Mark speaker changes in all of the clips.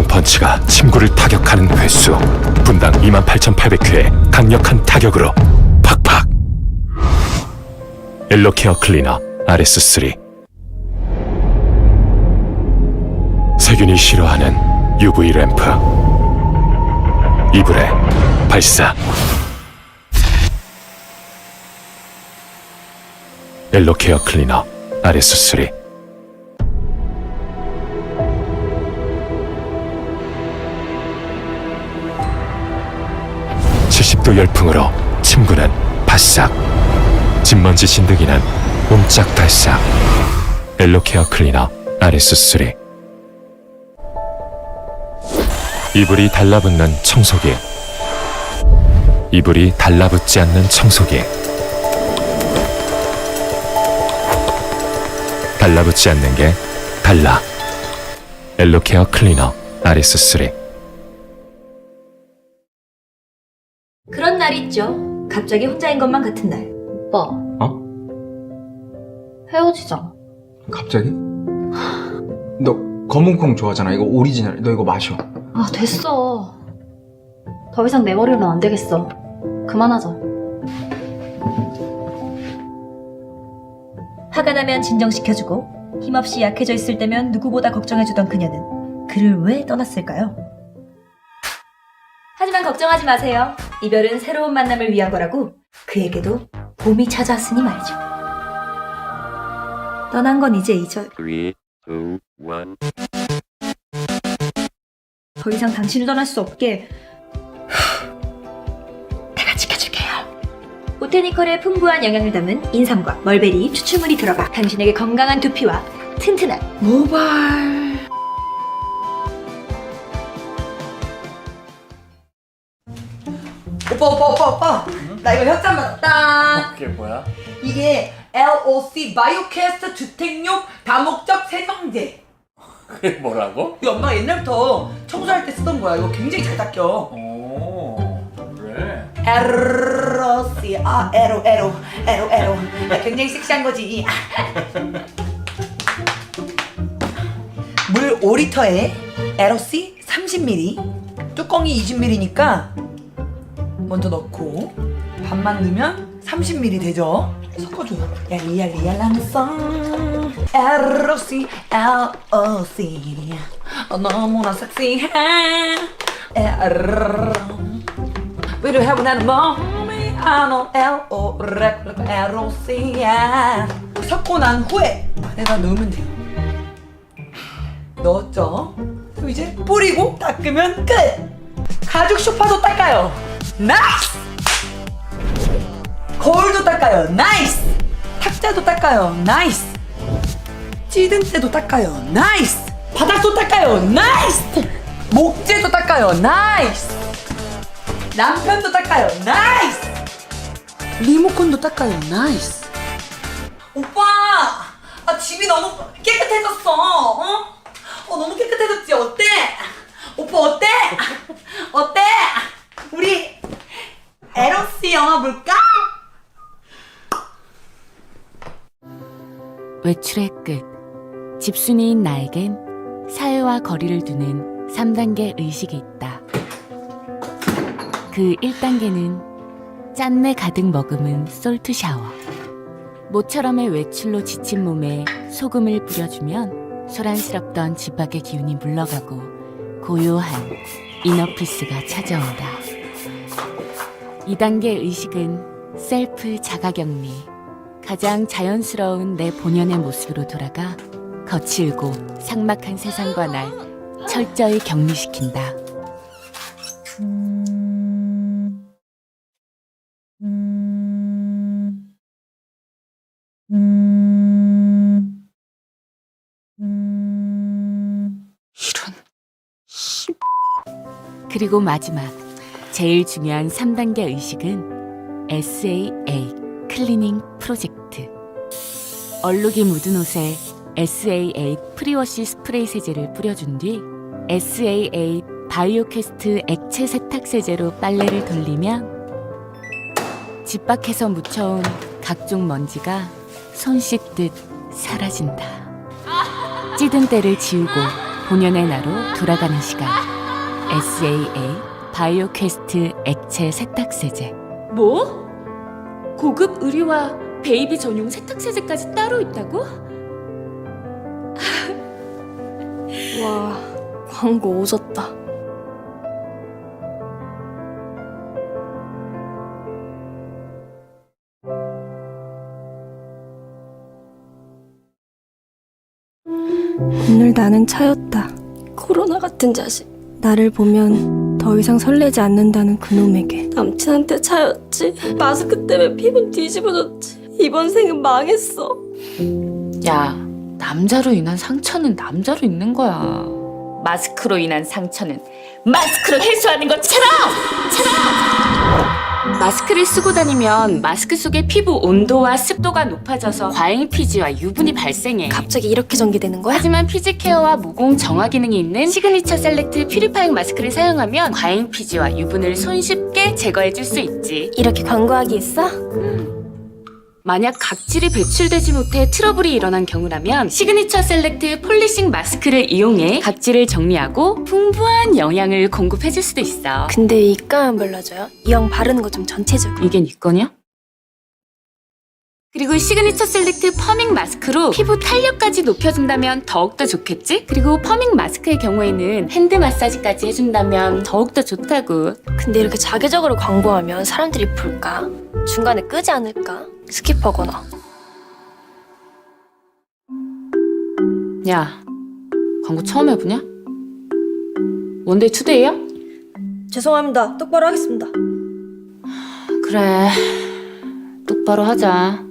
Speaker 1: 펀치가 침구를 타격하는 횟수 분당 28,800회 강력한 타격으로 팍팍. 엘로케어 클리너 RS3. 세균이 싫어하는 UV 램프. 이불에 발사. 엘로케어 클리너 RS3. 70도 열풍으로 침구는 바싹, 진먼지 진드기는 옴짝달싹. 엘로케어 클리너 RS3. 이불이 달라붙는 청소기. 이불이 달라붙지 않는 청소기. 달라붙지 않는 게 달라. 엘로케어 클리너 RS3.
Speaker 2: 그런 날 있죠. 갑자기 혼자인 것만 같은 날.
Speaker 3: 오빠. 헤어지자.
Speaker 4: 갑자기? 너 검은콩 좋아하잖아. 이거 오리지널. 너 이거 마셔.
Speaker 3: 아, 됐어. 더 이상 내 머리로는 안 되겠어. 그만하자.
Speaker 2: 화가 나면 진정시켜주고 힘없이 약해져 있을 때면 누구보다 걱정해주던 그녀는 그를 왜 떠났을까요? 하지만 걱정하지 마세요. 이별은 새로운 만남을 위한 거라고 그에게도 봄이 찾아왔으니 말이죠. 떠난 건 이제 잊어.
Speaker 5: 3, 2, 1.
Speaker 2: 더 이상 당신을 떠날 수 없게 내가 지켜줄게요. 보테니컬의 풍부한 영양을 담은 인삼과 멀베리 추출물이 들어가 당신에게 건강한 두피와 튼튼한 모발.
Speaker 6: 오빠 나 이거 협찬 받았다.
Speaker 7: 그게 뭐야?
Speaker 6: 이게 LOC 바이오캐스트 주택용 다목적 세정제.
Speaker 7: 그게 뭐라고?
Speaker 6: 우리 엄마가 옛날부터 청소할 때 쓰던 거야. 이거 굉장히 잘 닦여.
Speaker 7: 오, 그래?
Speaker 6: LOC 에로 굉장히 섹시한 거지. 물 5리터에 LOC 30ml, 뚜껑이 20ml니까 먼저 넣고 반만 넣으면 30ml 되죠? 섞어줘. 얄리얄랑성 LOC 너무나 섹시해. We do have an mommy, I know L-O-R-O-C-N. 섞고 난 후에 안에다 넣으면 돼요. 넣었죠? 그럼 이제 뿌리고 닦으면 끝! 가죽 소파도 닦아요. 나이스! 거울도 닦아요. 나이스! 탁자도 닦아요. 나이스! 찌든때도 닦아요. 나이스! 바닥도 닦아요. 나이스! 목재도 닦아요. 나이스! 남편도 닦아요. 나이스! 리모컨도 닦아요. 나이스! 오빠! 집이 너무 깨끗해졌어. 너무 깨끗해졌지? 어때? 오빠 어때? 어때? 우리 에로스 영화 볼까?
Speaker 5: 외출의 끝. 집순이인 나에겐 사회와 거리를 두는 3단계 의식이 있다. 그 1단계는 짠내 가득 머금은 솔트 샤워. 모처럼의 외출로 지친 몸에 소금을 뿌려주면 소란스럽던 집 밖의 기운이 물러가고 고요한 이너피스가 찾아온다. 2단계 의식은 셀프 자가격리. 가장 자연스러운 내 본연의 모습으로 돌아가 거칠고 삭막한 세상과 날 철저히 격리시킨다. 그리고 마지막, 제일 중요한 3단계 의식은 SAA, 클리닝 프로젝트. 얼룩이 묻은 옷에 SAA 프리워시 스프레이 세제를 뿌려준 뒤 SAA 바이오 퀘스트 액체 세탁 세제로 빨래를 돌리면 집 밖에서 묻혀온 각종 먼지가 손 씻듯 사라진다. 찌든 때를 지우고 본연의 나로 돌아가는 시간. SAA 바이오 퀘스트 액체 세탁 세제. 뭐? 고급 의류와 베이비 전용 세탁 세제까지 따로 있다고?
Speaker 3: 와, 광고 오졌다.
Speaker 8: 오늘 나는 차였다.
Speaker 9: 코로나 같은 자식.
Speaker 8: 나를 보면 더 이상 설레지 않는다는 그놈에게.
Speaker 9: 남친한테 차였지. 마스크 때문에 피부 뒤집어졌지. 이번 생은 망했어.
Speaker 5: 야, 남자로 인한 상처는 남자로 있는 거야. 마스크로 인한 상처는 마스크로 해소하는 것처럼! 마스크를 쓰고 다니면 마스크 속의 피부 온도와 습도가 높아져서 과잉 피지와 유분이 발생해.
Speaker 9: 갑자기 이렇게 전개되는 거야?
Speaker 5: 하지만 피지 케어와 모공 정화 기능이 있는 시그니처 셀렉트 퓨리파잉 마스크를 사용하면 과잉 피지와 유분을 손쉽게 제거해줄 수 있지.
Speaker 9: 이렇게 광고하기 있어?
Speaker 5: 만약 각질이 배출되지 못해 트러블이 일어난 경우라면 시그니처 셀렉트 폴리싱 마스크를 이용해 각질을 정리하고 풍부한 영양을 공급해줄 수도 있어.
Speaker 9: 근데 이가만 발라줘요? 이 형 바르는 거 좀 전체적으로.
Speaker 5: 이게 네 거냐? 그리고 시그니처 셀렉트 퍼밍 마스크로 피부 탄력까지 높여준다면 더욱더 좋겠지? 그리고 퍼밍 마스크의 경우에는 핸드 마사지까지 해준다면 더욱더 좋다고.
Speaker 9: 근데 이렇게 자기적으로 광고하면 사람들이 볼까? 중간에 끄지 않을까? 스킵하거나.
Speaker 5: 야, 광고 처음 해보냐? 원데이 투데이야?
Speaker 9: 죄송합니다. 똑바로 하겠습니다.
Speaker 5: 그래, 똑바로 하자.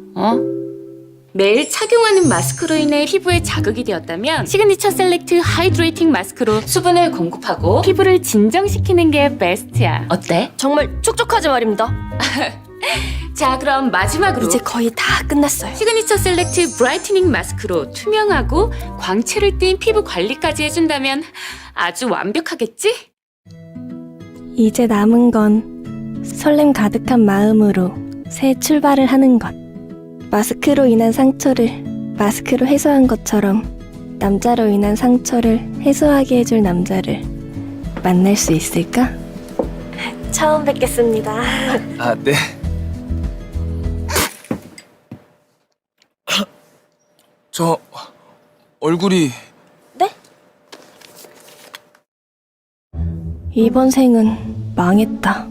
Speaker 5: 매일 착용하는 마스크로 인해 피부에 자극이 되었다면 시그니처 셀렉트 하이드레이팅 마스크로 수분을 공급하고 피부를 진정시키는 게 베스트야. 어때?
Speaker 9: 정말 촉촉하지 말입니다.
Speaker 5: 자, 그럼 마지막으로
Speaker 9: 이제 거의 다 끝났어요.
Speaker 5: 시그니처 셀렉트 브라이트닝 마스크로 투명하고 광채를 띤 피부 관리까지 해준다면 아주 완벽하겠지?
Speaker 8: 이제 남은 건 설렘 가득한 마음으로 새 출발을 하는 것. 마스크로 인한 상처를 마스크로 해소한 것처럼 남자로 인한 상처를 해소하게 해줄 남자를 만날 수 있을까?
Speaker 9: 처음 뵙겠습니다.
Speaker 4: 아, 네. 저 얼굴이
Speaker 9: 네?
Speaker 8: 이번 생은 망했다.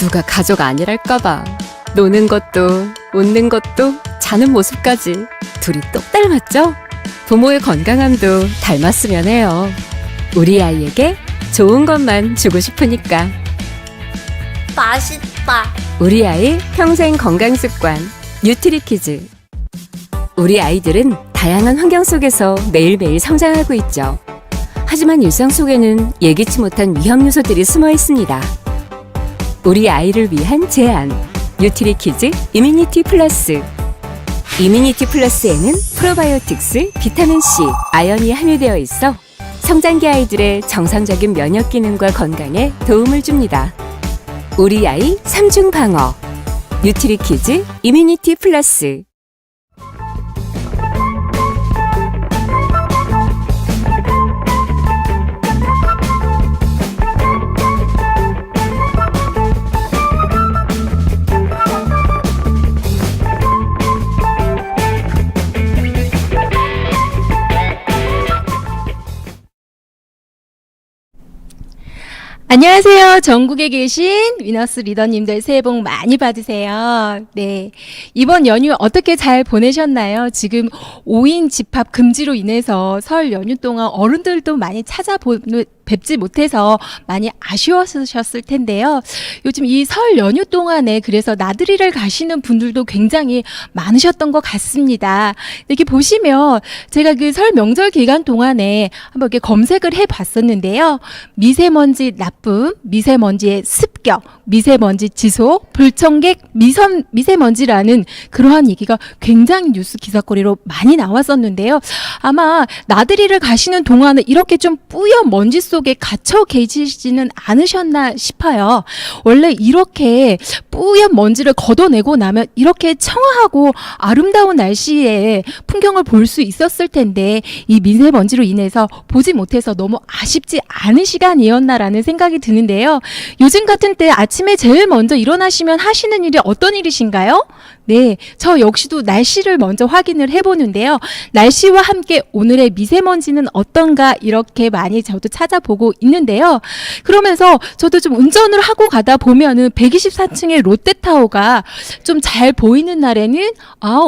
Speaker 10: 누가 가족 아니랄까봐. 노는 것도, 웃는 것도, 자는 모습까지 둘이 똑 닮았죠? 부모의 건강함도 닮았으면 해요. 우리 아이에게 좋은 것만 주고 싶으니까.
Speaker 9: 맛있다.
Speaker 10: 우리 아이 평생 건강 습관 뉴트리키즈. 우리 아이들은 다양한 환경 속에서 매일매일 성장하고 있죠. 하지만 일상 속에는 예기치 못한 위험 요소들이 숨어 있습니다. 우리 아이를 위한 제안 뉴트리키즈 이뮤니티 플러스. 이뮤니티 플러스에는 프로바이오틱스, 비타민C, 아연이 함유되어 있어 성장기 아이들의 정상적인 면역 기능과 건강에 도움을 줍니다. 우리 아이 3중 방어 뉴트리키즈 이뮤니티 플러스.
Speaker 8: 안녕하세요. 전국에 계신 위너스 리더님들 새해 복 많이 받으세요. 네. 이번 연휴 어떻게 잘 보내셨나요? 지금 5인 집합 금지로 인해서 설 연휴 동안 어른들도 많이 뵙지 못해서 많이 아쉬웠으셨을 텐데요. 요즘 이 설 연휴 동안에 그래서 나들이를 가시는 분들도 굉장히 많으셨던 것 같습니다. 이렇게 보시면 제가 그 설 명절 기간 동안에 한번 이렇게 검색을 해봤었는데요. 미세먼지 나쁨, 미세먼지의 습격, 미세먼지 지소, 불청객, 미세먼지라는 그러한 얘기가 굉장히 뉴스 기사거리로 많이 나왔었는데요. 아마 나들이를 가시는 동안에 이렇게 좀 뿌연 먼지 속에 갇혀 계시지는 않으셨나 싶어요. 원래 이렇게 뿌연 먼지를 걷어내고 나면 이렇게 청아하고 아름다운 날씨에 풍경을 볼 수 있었을 텐데 이 미세먼지로 인해서 보지 못해서 너무 아쉽지 않은 시간이었나라는 생각이 드는데요. 요즘 같은 때 아침에 제일 먼저 일어나시면 하시는 일이 어떤 일이신가요? 네, 저 역시도 날씨를 먼저 확인을 해보는데요. 날씨와 함께 오늘의 미세먼지는 어떤가 이렇게 많이 저도 찾아보고 있는데요. 그러면서 저도 좀 운전을 하고 가다 보면은 124층의 롯데타워가 좀 잘 보이는 날에는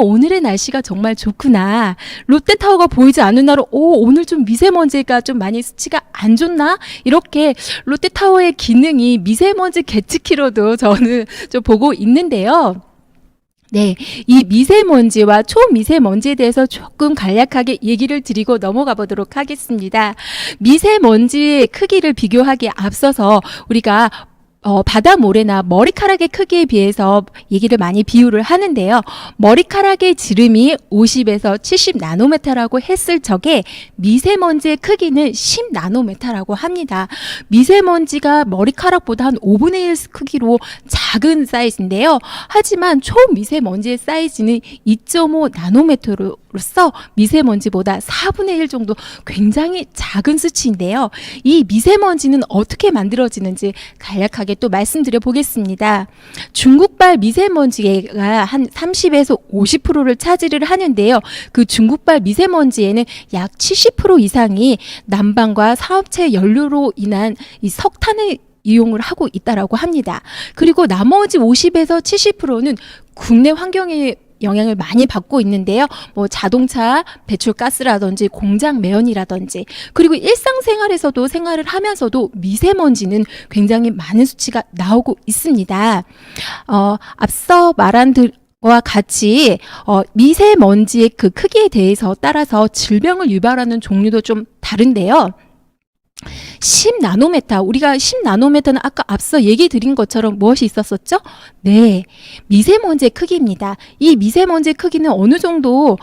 Speaker 8: 오늘의 날씨가 정말 좋구나. 롯데타워가 보이지 않는 날은 오늘 좀 미세먼지가 좀 많이 수치가 안 좋나? 이렇게 롯데타워의 기능이 미세먼지 계측기로도 저는 좀 보고 있는데요. 네, 이 미세먼지와 초미세먼지에 대해서 조금 간략하게 얘기를 드리고 넘어가 보도록 하겠습니다. 미세먼지의 크기를 비교하기에 앞서서 우리가 바다 모래나 머리카락의 크기에 비해서 얘기를 많이 비유를 하는데요. 머리카락의 지름이 50에서 70 나노메타라고 했을 적에 미세먼지의 크기는 10 나노메타라고 합니다. 미세먼지가 머리카락보다 한 5분의 1 크기로 작은 사이즈인데요. 하지만 초미세먼지의 사이즈는 2.5 나노메타로서 미세먼지보다 4분의 1 정도 굉장히 작은 수치인데요. 이 미세먼지는 어떻게 만들어지는지 간략하게 또 말씀드려 보겠습니다. 중국발 미세먼지가 한 30에서 50%를 차지를 하는데요. 그 중국발 미세먼지에는 약 70% 이상이 난방과 사업체 연료로 인한 이 석탄을 이용을 하고 있다라고 합니다. 그리고 나머지 50에서 70%는 국내 환경에 영향을 많이 받고 있는데요. 뭐 자동차 배출가스라든지 공장 매연이라든지 그리고 일상생활에서도 생활을 하면서도 미세먼지는 굉장히 많은 수치가 나오고 있습니다. 앞서 말한 와 같이 미세먼지의 그 크기에 대해서 따라서 질병을 유발하는 종류도 좀 다른데요. 10나노메타, 우리가 10나노메타는 아까 앞서 얘기 드린 것처럼 무엇이 있었었죠? 네, 미세먼지의 크기입니다. 이 미세먼지의 크기는 어느 정도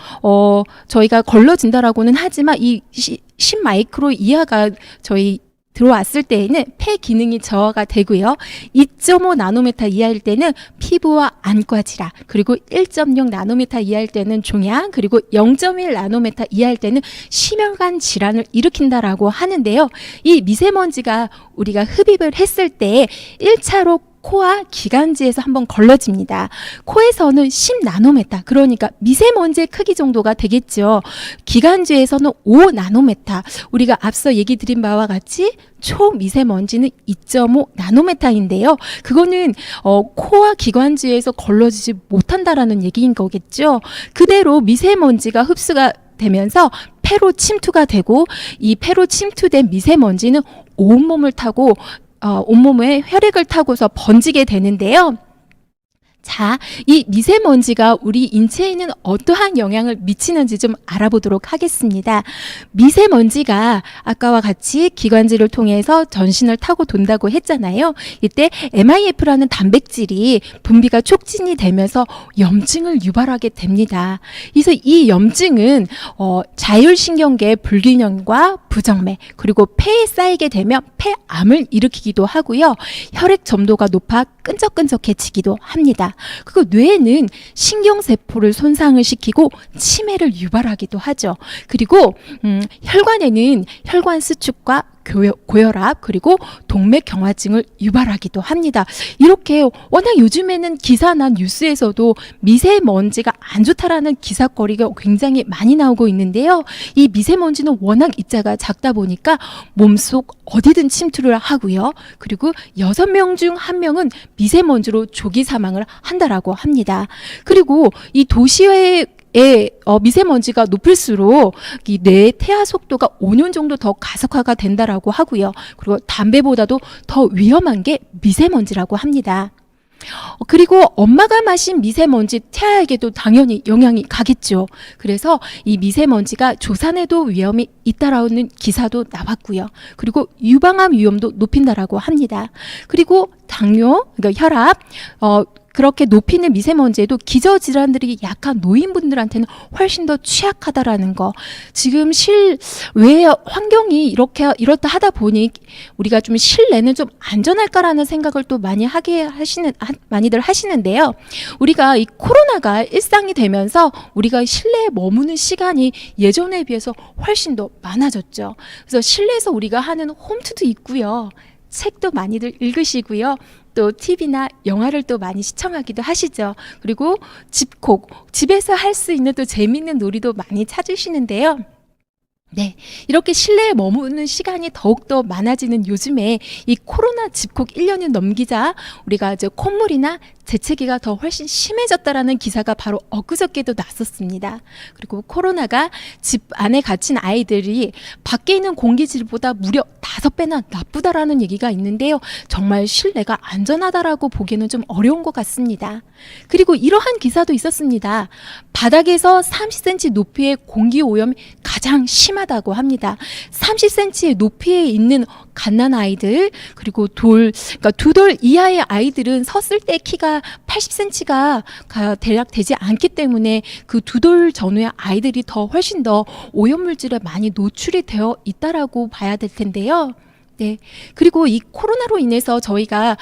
Speaker 8: 저희가 걸러진다라고는 하지만 이 10마이크로 이하가 저희 들어왔을 때에는 폐 기능이 저하가 되고요. 2.5 나노메타 이하일 때는 피부와 안과 질환, 그리고 1.0 나노메타 이하일 때는 종양, 그리고 0.1 나노메타 이하일 때는 심혈관 질환을 일으킨다라고 하는데요. 이 미세먼지가 우리가 흡입을 했을 때 1차로
Speaker 11: 코와 기관지에서 한번 걸러집니다. 코에서는 10나노메타, 그러니까 미세먼지의 크기 정도가 되겠죠. 기관지에서는 5나노메타, 우리가 앞서 얘기 드린 바와 같이 초미세먼지는 2.5나노메타인데요. 그거는 코와 기관지에서 걸러지지 못한다라는 얘기인 거겠죠. 그대로 미세먼지가 흡수가 되면서 폐로 침투가 되고, 이 폐로 침투된 미세먼지는 온몸을 타고 온몸에 혈액을 타고서 번지게 되는데요. 자, 이 미세먼지가 우리 인체에는 어떠한 영향을 미치는지 좀 알아보도록 하겠습니다. 미세먼지가 아까와 같이 기관지를 통해서 전신을 타고 돈다고 했잖아요. 이때 MIF라는 단백질이 분비가 촉진이 되면서 염증을 유발하게 됩니다. 그래서 이 염증은 자율신경계의 불균형과 부정맥, 그리고 폐에 쌓이게 되면 폐암을 일으키기도 하고요. 혈액 점도가 높아 끈적끈적해지기도 합니다. 그리고 뇌에는 신경세포를 손상을 시키고 치매를 유발하기도 하죠. 그리고 혈관에는 혈관 수축과 고혈압, 그리고 동맥경화증을 유발하기도 합니다. 이렇게 워낙 요즘에는 기사나 뉴스에서도 미세먼지가 안 좋다라는 기사거리가 굉장히 많이 나오고 있는데요. 이 미세먼지는 워낙 입자가 작다 보니까 몸속 어디든 침투를 하고요. 그리고 6명 중 1명은 미세먼지로 조기 사망을 한다라고 합니다. 그리고 이 도시의 미세먼지가 높을수록 이 뇌의 퇴화 속도가 5년 정도 더 가속화가 된다라고 하고요. 그리고 담배보다도 더 위험한 게 미세먼지라고 합니다. 그리고 엄마가 마신 미세먼지 태아에게도 당연히 영향이 가겠죠. 그래서 이 미세먼지가 조산에도 위험이 있다라는 기사도 나왔고요. 그리고 유방암 위험도 높인다라고 합니다. 그리고 당뇨, 그러니까 혈압, 그렇게 높이는 미세먼지에도 기저질환들이 약한 노인분들한테는 훨씬 더 취약하다라는 거. 지금 실외 환경이 이렇다 하다 보니 우리가 좀 실내는 좀 안전할까라는 생각을 또 많이들 하시는데요. 우리가 이 코로나가 일상이 되면서 우리가 실내에 머무는 시간이 예전에 비해서 훨씬 더 많아졌죠. 그래서 실내에서 우리가 하는 홈트도 있고요. 책도 많이들 읽으시고요. 또 TV나 영화를 또 많이 시청하기도 하시죠. 그리고 집콕, 집에서 할 수 있는 또 재미있는 놀이도 많이 찾으시는데요. 네, 이렇게 실내에 머무는 시간이 더욱더 많아지는 요즘에 이 코로나 집콕 1년을 넘기자 우리가 이제 콧물이나 재채기가 더 훨씬 심해졌다라는 기사가 바로 엊그저께도 났었습니다. 그리고 코로나가 집 안에 갇힌 아이들이 밖에 있는 공기질보다 무려 5배나 나쁘다라는 얘기가 있는데요. 정말 실내가 안전하다라고 보기에는 좀 어려운 것 같습니다. 그리고 이러한 기사도 있었습니다. 바닥에서 30cm 높이의 공기 오염이 가장 심하다고 합니다. 30cm의 높이에 있는 갓난아이들, 그리고 그러니까 2돌 이하의 아이들은 섰을 때 키가 80cm가 대략 되지 않기 때문에 그 2돌 전후의 아이들이 더 훨씬 더 오염물질에 많이 노출이 되어 있다라고 봐야 될 텐데요. 네. 그리고 이 코로나로 인해서 저희가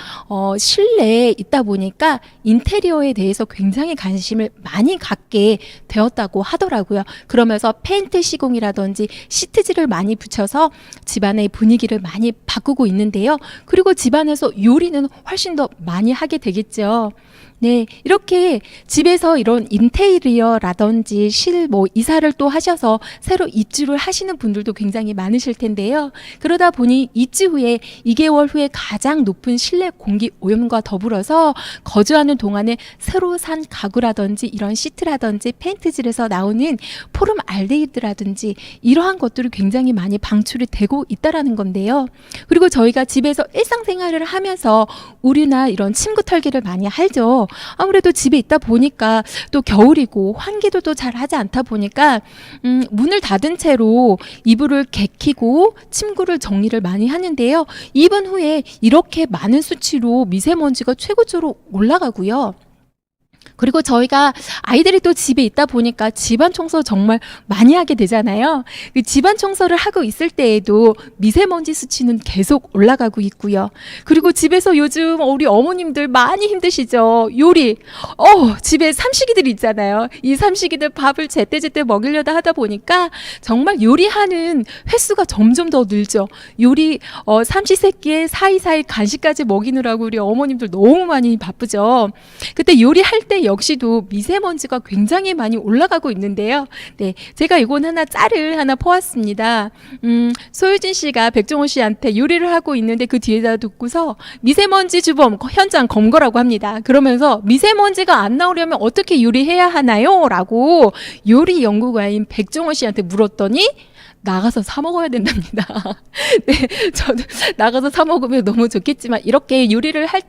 Speaker 11: 실내에 있다 보니까 인테리어에 대해서 굉장히 관심을 많이 갖게 되었다고 하더라고요. 그러면서 페인트 시공이라든지 시트지를 많이 붙여서 집안의 분위기를 많이 바꾸고 있는데요. 그리고 집안에서 요리는 훨씬 더 많이 하게 되겠죠. 네, 이렇게 집에서 이런 인테리어라든지 이사를 또 하셔서 새로 입주를 하시는 분들도 굉장히 많으실 텐데요. 그러다 보니 입주 후에 2개월 후에 가장 높은 실내 공기 오염과 더불어서 거주하는 동안에 새로 산 가구라든지 이런 시트라든지 페인트질에서 나오는 포름알데히드라든지 이러한 것들이 굉장히 많이 방출이 되고 있다라는 건데요. 그리고 저희가 집에서 일상생활을 하면서 우유나 이런 침구 털기를 많이 하죠. 아무래도 집에 있다 보니까 또 겨울이고 환기도 또 잘 하지 않다 보니까 문을 닫은 채로 이불을 개키고 침구를 정리를 많이 하는데요. 입은 후에 이렇게 많은 수치로 미세먼지가 최고조로 올라가고요. 그리고 저희가 아이들이 또 집에 있다 보니까 집안 청소 정말 많이 하게 되잖아요. 그 집안 청소를 하고 있을 때에도 미세먼지 수치는 계속 올라가고 있고요. 그리고 집에서 요즘 우리 어머님들 많이 힘드시죠. 요리. 집에 삼식이들 있잖아요. 이 삼식이들 밥을 제때제때 먹이려다 하다 보니까 정말 요리하는 횟수가 점점 더 늘죠. 요리 삼시세끼에 사이사이 간식까지 먹이느라고 우리 어머님들 너무 많이 바쁘죠. 그때 요리할 때 역시도 미세먼지가 굉장히 많이 올라가고 있는데요. 네, 제가 이건 짤을 하나 퍼왔습니다. 소유진 씨가 백종원 씨한테 요리를 하고 있는데 그 뒤에다 듣고서 미세먼지 주범 현장 검거라고 합니다. 그러면서 미세먼지가 안 나오려면 어떻게 요리해야 하나요? 라고 요리 연구가인 백종원 씨한테 물었더니 나가서 사 먹어야 된답니다. 네, 저도 나가서 사 먹으면 너무 좋겠지만 이렇게 요리를 할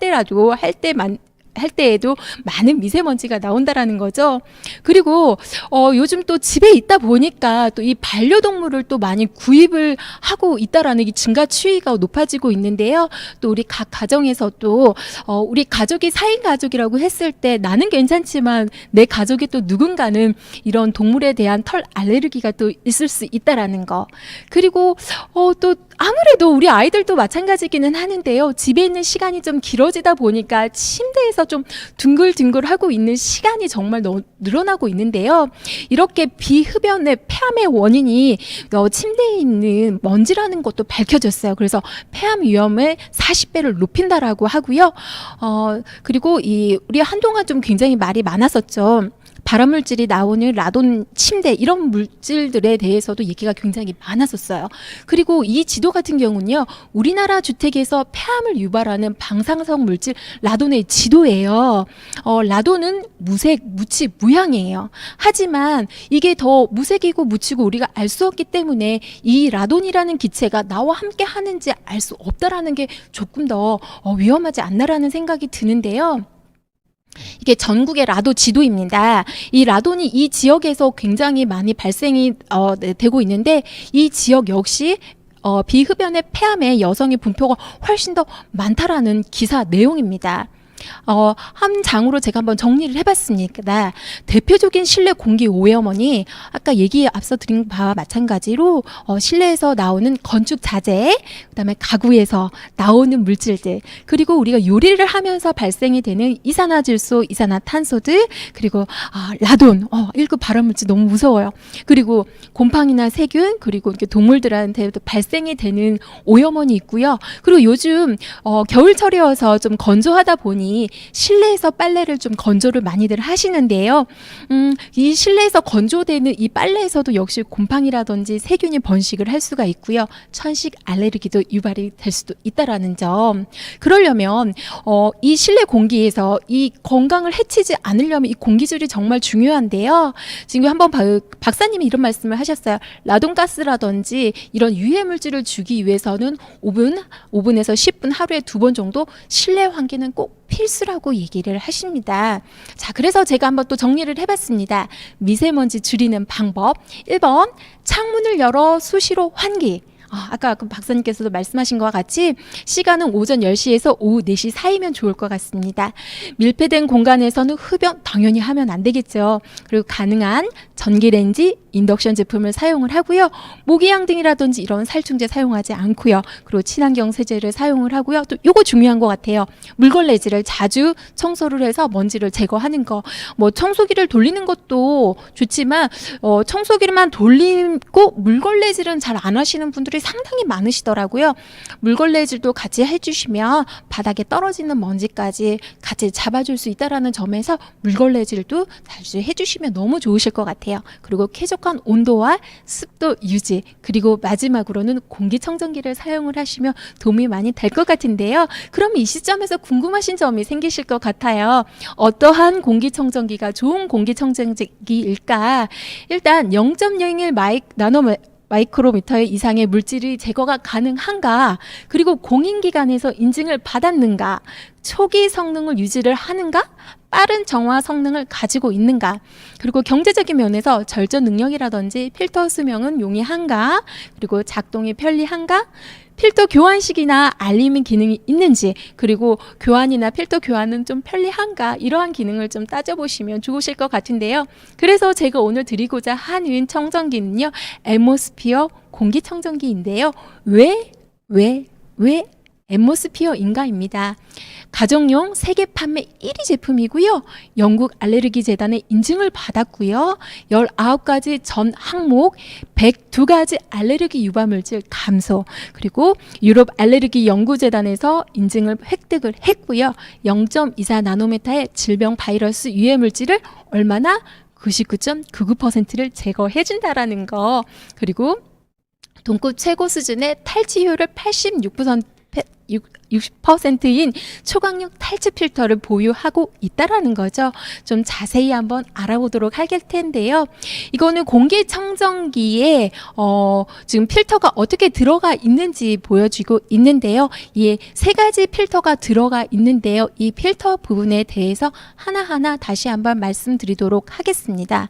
Speaker 11: 때에도 많은 미세먼지가 나온다라는 거죠. 그리고 요즘 또 집에 있다 보니까 또 이 반려동물을 또 많이 구입을 하고 있다라는 이 증가 추이가 높아지고 있는데요. 또 우리 각 가정에서 또 우리 가족이 4인 가족이라고 했을 때 나는 괜찮지만 내 가족이 또 누군가는 이런 동물에 대한 털 알레르기가 또 있을 수 있다라는 거. 그리고 또 아무래도 우리 아이들도 마찬가지기는 하는데요. 집에 있는 시간이 좀 길어지다 보니까 침대에서 좀 둥글둥글하고 있는 시간이 정말 늘어나고 있는데요. 이렇게 비흡연의 폐암의 원인이 침대에 있는 먼지라는 것도 밝혀졌어요. 그래서 폐암 위험을 40배를 높인다라고 하고요. 그리고 우리 한동안 좀 굉장히 말이 많았었죠. 발암물질이 나오는 라돈, 침대 이런 물질들에 대해서도 얘기가 굉장히 많았었어요. 그리고 이 지도 같은 경우는요. 우리나라 주택에서 폐암을 유발하는 방사성 물질 라돈의 지도예요. 라돈은 무색, 무치, 무향이에요. 하지만 이게 더 무색이고 무치고 우리가 알 수 없기 때문에 이 라돈이라는 기체가 나와 함께 하는지 알 수 없다라는 게 조금 더 위험하지 않나라는 생각이 드는데요. 이게 전국의 라돈 지도입니다. 이 라돈이 이 지역에서 굉장히 많이 발생이 되고 있는데 이 지역 역시 비흡연의 폐암에 여성의 분포가 훨씬 더 많다라는 기사 내용입니다. 한 장으로 제가 한번 정리를 해봤습니다. 대표적인 실내 공기 오염원이 아까 앞서 드린 바와 마찬가지로 실내에서 나오는 건축 자재, 그다음에 가구에서 나오는 물질들, 그리고 우리가 요리를 하면서 발생이 되는 이산화질소, 이산화탄소들, 그리고 라돈, 1급 발암물질 너무 무서워요. 그리고 곰팡이나 세균, 그리고 이렇게 동물들한테도 발생이 되는 오염원이 있고요. 그리고 요즘 겨울철이어서 좀 건조하다 보니 실내에서 빨래를 좀 건조를 많이들 하시는데요. 이 실내에서 건조되는 이 빨래에서도 역시 곰팡이라든지 세균이 번식을 할 수가 있고요. 천식 알레르기도 유발이 될 수도 있다라는 점. 그러려면 이 실내 공기에서 이 건강을 해치지 않으려면 이 공기질이 정말 중요한데요. 지금 한번 박사님이 이런 말씀을 하셨어요. 라돈가스라든지 이런 유해 물질을 주기 위해서는 5분에서 10분 하루에 2번 정도 실내 환기는 꼭 필수라고 얘기를 하십니다. 자, 그래서 제가 한번 또 정리를 해봤습니다. 미세먼지 줄이는 방법. 1번, 창문을 열어 수시로 환기. 아까 박사님께서도 말씀하신 것과 같이 시간은 오전 10시에서 오후 4시 사이면 좋을 것 같습니다. 밀폐된 공간에서는 흡연 당연히 하면 안 되겠죠. 그리고 가능한 전기레인지, 인덕션 제품을 사용을 하고요. 모기향 등이라든지 이런 살충제 사용하지 않고요. 그리고 친환경 세제를 사용을 하고요. 또 요거 중요한 것 같아요. 물걸레질을 자주 청소를 해서 먼지를 제거하는 거. 청소기를 돌리는 것도 좋지만 청소기만 돌리고 물걸레질은 잘 안 하시는 분들이 상당히 많으시더라고요. 물걸레질도 같이 해주시면 바닥에 떨어지는 먼지까지 같이 잡아줄 수 있다는 점에서 물걸레질도 자주 해주시면 너무 좋으실 것 같아요. 그리고 쾌적한 온도와 습도 유지, 그리고 마지막으로는 공기청정기를 사용을 하시면 도움이 많이 될 것 같은데요. 그럼 이 시점에서 궁금하신 점이 생기실 것 같아요. 어떠한 공기청정기가 좋은 공기청정기일까? 일단 0.01 마이크로미터 이상의 물질이 제거가 가능한가? 그리고 공인기관에서 인증을 받았는가? 초기 성능을 유지를 하는가? 빠른 정화 성능을 가지고 있는가? 그리고 경제적인 면에서 절전 능력이라든지 필터 수명은 용이한가? 그리고 작동이 편리한가? 필터 교환식이나 알림 기능이 있는지, 그리고 교환이나 필터 교환은 좀 편리한가, 이러한 기능을 좀 따져보시면 좋으실 것 같은데요. 그래서 제가 오늘 드리고자 하는 청정기는요, 앰모스피어 공기청정기인데요. 왜 앰모스피어인가입니다. 가정용 세계 판매 1위 제품이고요. 영국 알레르기 재단의 인증을 받았고요. 19가지 전 항목, 102가지 알레르기 유발물질 감소, 그리고 유럽 알레르기 연구재단에서 인증을 획득을 했고요. 0.24 나노메타의 질병 바이러스 유해 물질을 얼마나 99.99%를 제거해준다라는 거, 그리고 동급 최고 수준의 탈취율을 60%인 초강력 탈취 필터를 보유하고 있다라는 거죠. 좀 자세히 한번 알아보도록 할 텐데요. 이거는 공기청정기에 지금 필터가 어떻게 들어가 있는지 보여주고 있는데요. 이 3가지 필터가 들어가 있는데요. 이 필터 부분에 대해서 하나하나 다시 한번 말씀드리도록 하겠습니다.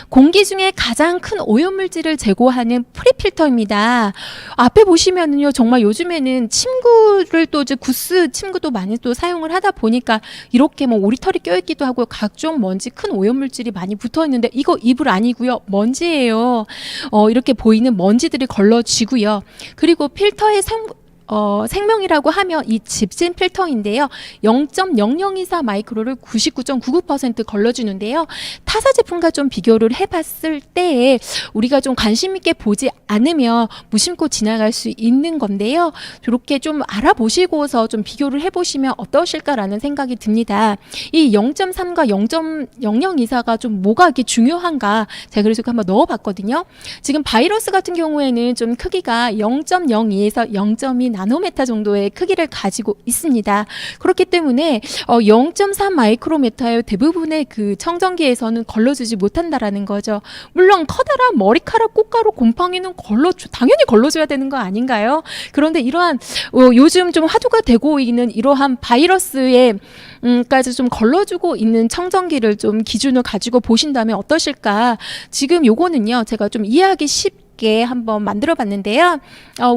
Speaker 11: 공기 중에 가장 큰 오염물질을 제거하는 프리필터입니다. 앞에 보시면은요, 정말 요즘에는 침구를 또 이제 구스 침구도 많이 또 사용을 하다 보니까 이렇게 뭐 오리털이 껴있기도 하고 각종 먼지, 큰 오염물질이 많이 붙어 있는데, 이거 이불 아니고요, 먼지예요. 이렇게 보이는 먼지들이 걸러지고요. 그리고 필터의 생명이라고 하면 이 집진 필터인데요. 0.0024 마이크로를 99.99% 걸러주는데요. 타사 제품과 좀 비교를 해봤을 때 우리가 좀 관심 있게 보지 않으면 무심코 지나갈 수 있는 건데요. 이렇게 좀 알아보시고서 좀 비교를 해보시면 어떠실까라는 생각이 듭니다. 이 0.3과 0.0024가 좀 뭐가 이렇게 중요한가, 제가 그래서 한번 넣어봤거든요. 지금 바이러스 같은 경우에는 좀 크기가 0.02에서 0.2 나노메타 정도의 크기를 가지고 있습니다. 그렇기 때문에 0.3 마이크로메타의 대부분의 그 청정기에서는 걸러주지 못한다라는 거죠. 물론 커다란 머리카락, 꽃가루, 곰팡이는 당연히 걸러줘야 되는 거 아닌가요? 그런데 이러한 요즘 좀 화두가 되고 있는 이러한 바이러스에 까지 좀 걸러주고 있는 청정기를 좀 기준을 가지고 보신다면 어떠실까? 지금 요거는요, 제가 좀 이해하기 쉽게 한번 만들어 봤는데요.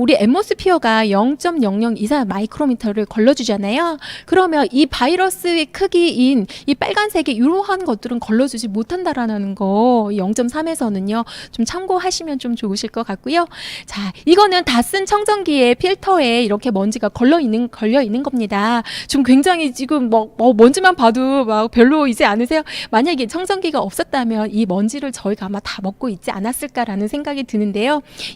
Speaker 11: 우리 앰모스피어가 0.0024 마이크로미터를 걸러주잖아요. 그러면 이 바이러스의 크기인 이 빨간색의 이러한 것들은 걸러주지 못한다라는 거, 0.3에서는요 좀 참고하시면 좀 좋으실 것 같고요. 자, 이거는 다 쓴 청정기의 필터에 이렇게 먼지가 걸려 있는 겁니다. 좀 굉장히 지금 먼지만 봐도 막 별로이지 않으세요? 만약에 청정기가 없었다면 이 먼지를 저희가 아마 다 먹고 있지 않았을까라는 생각이 드는데요.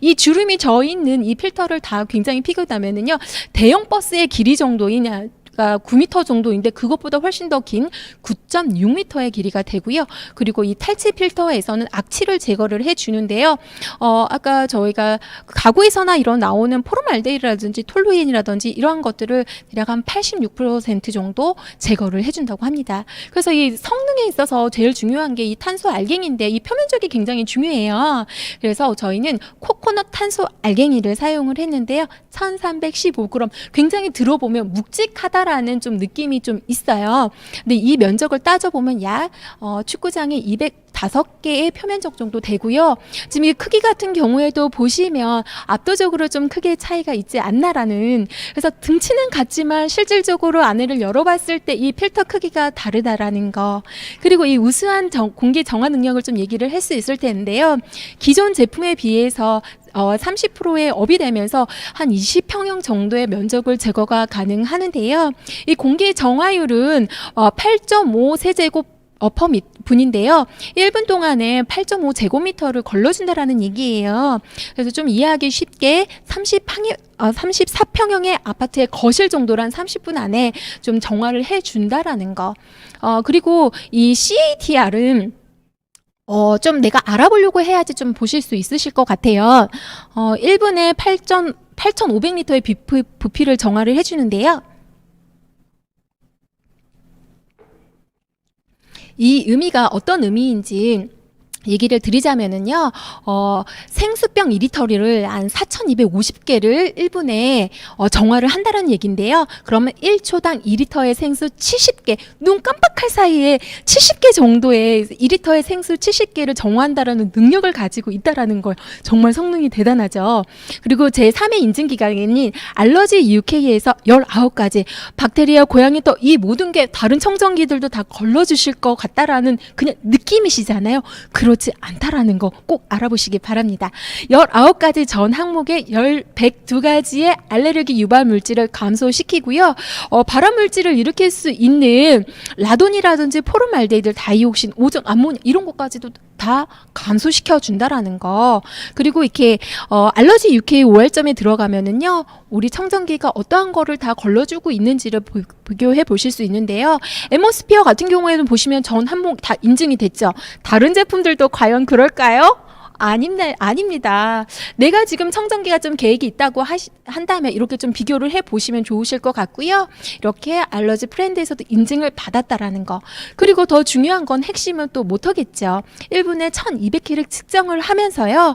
Speaker 11: 이 주름이 져 있는 이 필터를 다 굉장히 피고나면은요, 대형 버스의 길이 정도이냐, 9m 정도인데 그것보다 훨씬 더 긴 9.6m의 길이가 되고요. 그리고 이 탈취 필터에서는 악취를 제거를 해주는데요. 아까 저희가 가구에서나 이런 나오는 포름알데히드라든지 톨루엔이라든지 이러한 것들을 대략 한 86% 정도 제거를 해준다고 합니다. 그래서 이 성능에 있어서 제일 중요한 게 이 탄소 알갱이인데, 이 표면적이 굉장히 중요해요. 그래서 저희는 코코넛 탄소 알갱이를 사용을 했는데요. 1315g, 굉장히 들어보면 묵직하다 라는 좀 느낌이 좀 있어요. 근데 이 면적을 따져보면 약 축구장의 205개의 표면적 정도 되고요. 지금 이 크기 같은 경우에도 보시면 압도적으로 좀 크게 차이가 있지 않나라는, 그래서 등치는 같지만 실질적으로 안에를 열어봤을 때 이 필터 크기가 다르다라는 거, 그리고 이 우수한 공기 정화 능력을 좀 얘기를 할 수 있을 텐데요. 기존 제품에 비해서 30%의 업이 되면서 한 20평형 정도의 면적을 제거가 가능하는데요. 이 공기 정화율은 8.5 세제곱 분인데요. 1분 동안에 8.5 제곱미터를 걸러준다라는 얘기예요. 그래서 좀 이해하기 쉽게 34평형의 아파트의 거실 정도란 30분 안에 좀 정화를 해준다라는 거. 그리고 이 CATR은 좀 내가 알아보려고 해야지 좀 보실 수 있으실 것 같아요. 1분에 8,500리터의 부피를 정화를 해주는데요. 이 의미가 어떤 의미인지 얘기를 드리자면은요, 생수병 이리터리를 한 4,250개를 1분에 정화를 한다는 얘기인데요. 그러면 1초당 2리터의 생수 70개, 눈 깜빡할 사이에 70개 정도의 2리터의 생수 70개를 정화한다라는 능력을 가지고 있다라는 걸 정말 성능이 대단하죠. 그리고 제3의 인증 기관인 알러지 UK에서 19가지 박테리아, 고양이 또 이 모든 게 다른 청정기들도 다 걸러주실 것 같다라는 그냥 느낌이시잖아요. 그렇지 않다라는 거 꼭 알아보시기 바랍니다. 19가지 전 항목에 102가지의 알레르기 유발 물질을 감소시키고요. 발암 물질을 일으킬 수 있는 라돈이라든지 포름알데히드, 다이옥신, 오존, 암모니아 이런 것까지도 다 감소시켜 준다라는 거. 그리고 이렇게 알러지 UK 5할점에 들어가면은요, 우리 청정기가 어떠한 거를 다 걸러주고 있는지를 비교해 보실 수 있는데요. 엠모스피어 같은 경우에는 보시면 전 항목 다 인증이 됐죠. 다른 제품들도 과연 그럴까요? 아닙니다. 내가 지금 청정기가 좀 계획이 있다고 한다면 이렇게 좀 비교를 해보시면 좋으실 것 같고요. 이렇게 알러지 프렌드에서도 인증을 받았다라는 거. 그리고 더 중요한 건 핵심은 또 모터겠죠. 1분에 1200km 측정을 하면서요.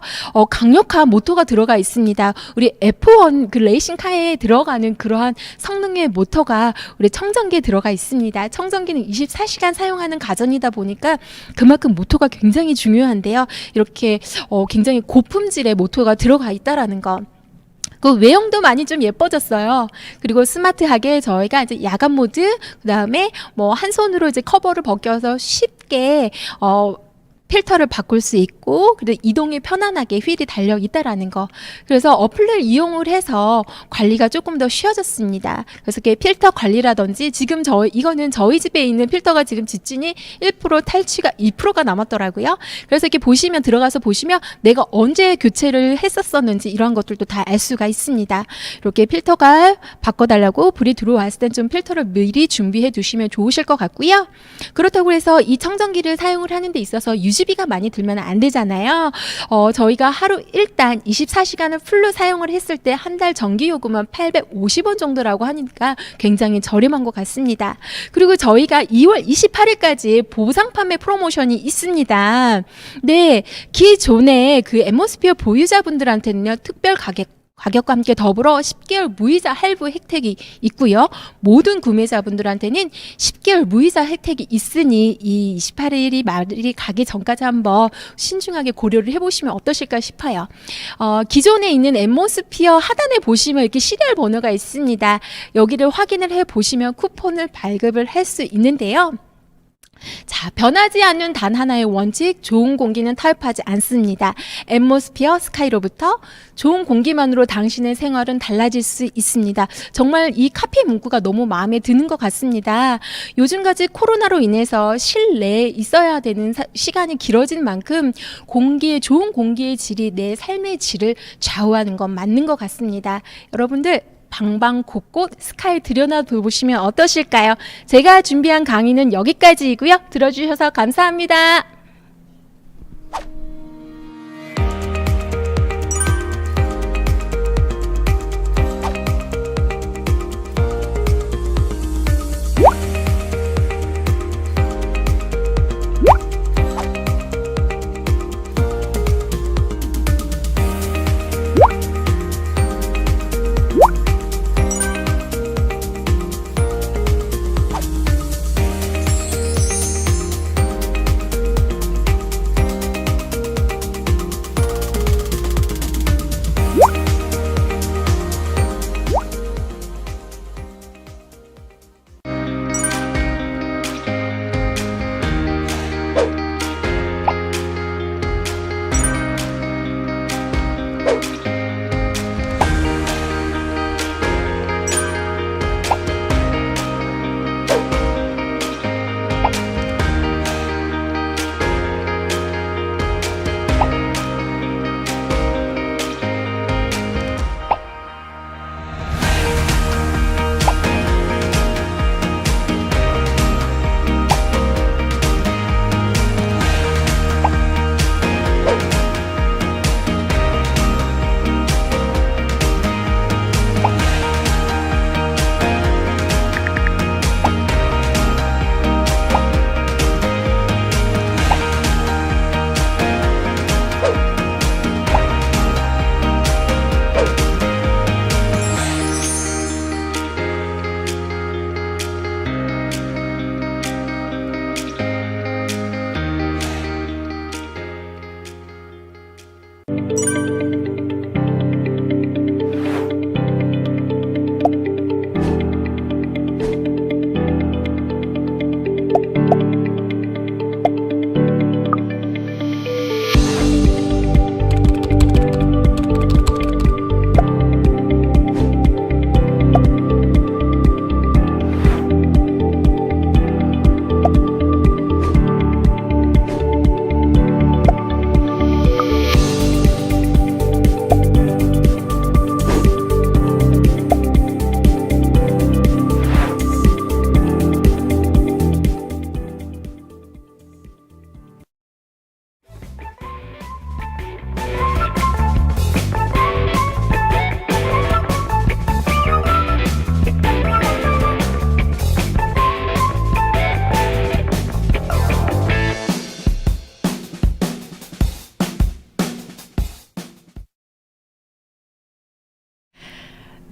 Speaker 11: 강력한 모터가 들어가 있습니다. 우리 F1 그 레이싱카에 들어가는 그러한 성능의 모터가 우리 청정기에 들어가 있습니다. 청정기는 24시간 사용하는 가전이다 보니까 그만큼 모터가 굉장히 중요한데요. 이렇게 굉장히 고품질의 모터가 들어가 있다라는 거. 그 외형도 많이 좀 예뻐졌어요. 그리고 스마트하게 저희가 이제 야간 모드, 그다음에 뭐 한 손으로 이제 커버를 벗겨서 쉽게 필터를 바꿀 수 있고, 그리고 이동이 편안하게 휠이 달려 있다라는 거. 그래서 어플을 이용을 해서 관리가 조금 더 쉬워졌습니다. 그래서 이렇게 필터 관리라든지, 지금 이거는 저희 집에 있는 필터가 지금 지진이 1% 탈취가 2%가 남았더라고요. 그래서 이렇게 들어가서 보시면 내가 언제 교체를 했었었는지 이런 것들도 다 알 수가 있습니다. 이렇게 필터가 바꿔달라고 불이 들어왔을 땐 좀 필터를 미리 준비해 두시면 좋으실 것 같고요. 그렇다고 해서 이 청정기를 사용을 하는 데 있어서 유지비가 많이 들면 안 되잖아요. 저희가 하루 일단 24시간을 풀로 사용을 했을 때 한 달 전기요금은 850원 정도라고 하니까 굉장히 저렴한 것 같습니다. 그리고 저희가 2월 28일까지 보상 판매 프로모션이 있습니다. 네, 기존에 그 엠모스피어 보유자분들한테는요, 특별 가격과 함께 더불어 10개월 무이자 할부 혜택이 있고요. 모든 구매자분들한테는 10개월 무이자 혜택이 있으니 이 28일이 말이 가기 전까지 한번 신중하게 고려를 해보시면 어떠실까 싶어요. 기존에 있는 엠모스피어 하단에 보시면 이렇게 시리얼 번호가 있습니다. 여기를 확인을 해보시면 쿠폰을 발급을 할 수 있는데요. 자, 변하지 않는 단 하나의 원칙, 좋은 공기는 타협하지 않습니다. 엠모스피어 스카이로부터 좋은 공기만으로 당신의 생활은 달라질 수 있습니다. 정말 이 카피 문구가 너무 마음에 드는 것 같습니다. 요즘까지 코로나로 인해서 실내에 있어야 되는 시간이 길어진 만큼 좋은 공기의 질이 내 삶의 질을 좌우하는 건 맞는 것 같습니다. 여러분들, 방방 곳곳 스카이 들여다 보시면 어떠실까요? 제가 준비한 강의는 여기까지이고요. 들어주셔서 감사합니다.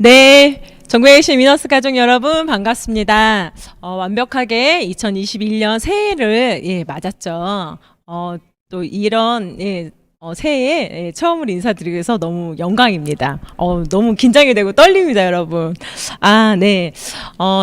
Speaker 12: 네, 전국에 계신 위너스 가족 여러분 반갑습니다. 완벽하게 2021년 새해를 맞았죠. 또 이런 새해에 처음으로 인사드리면서 너무 영광입니다. 너무 긴장이 되고 떨립니다, 여러분. 네.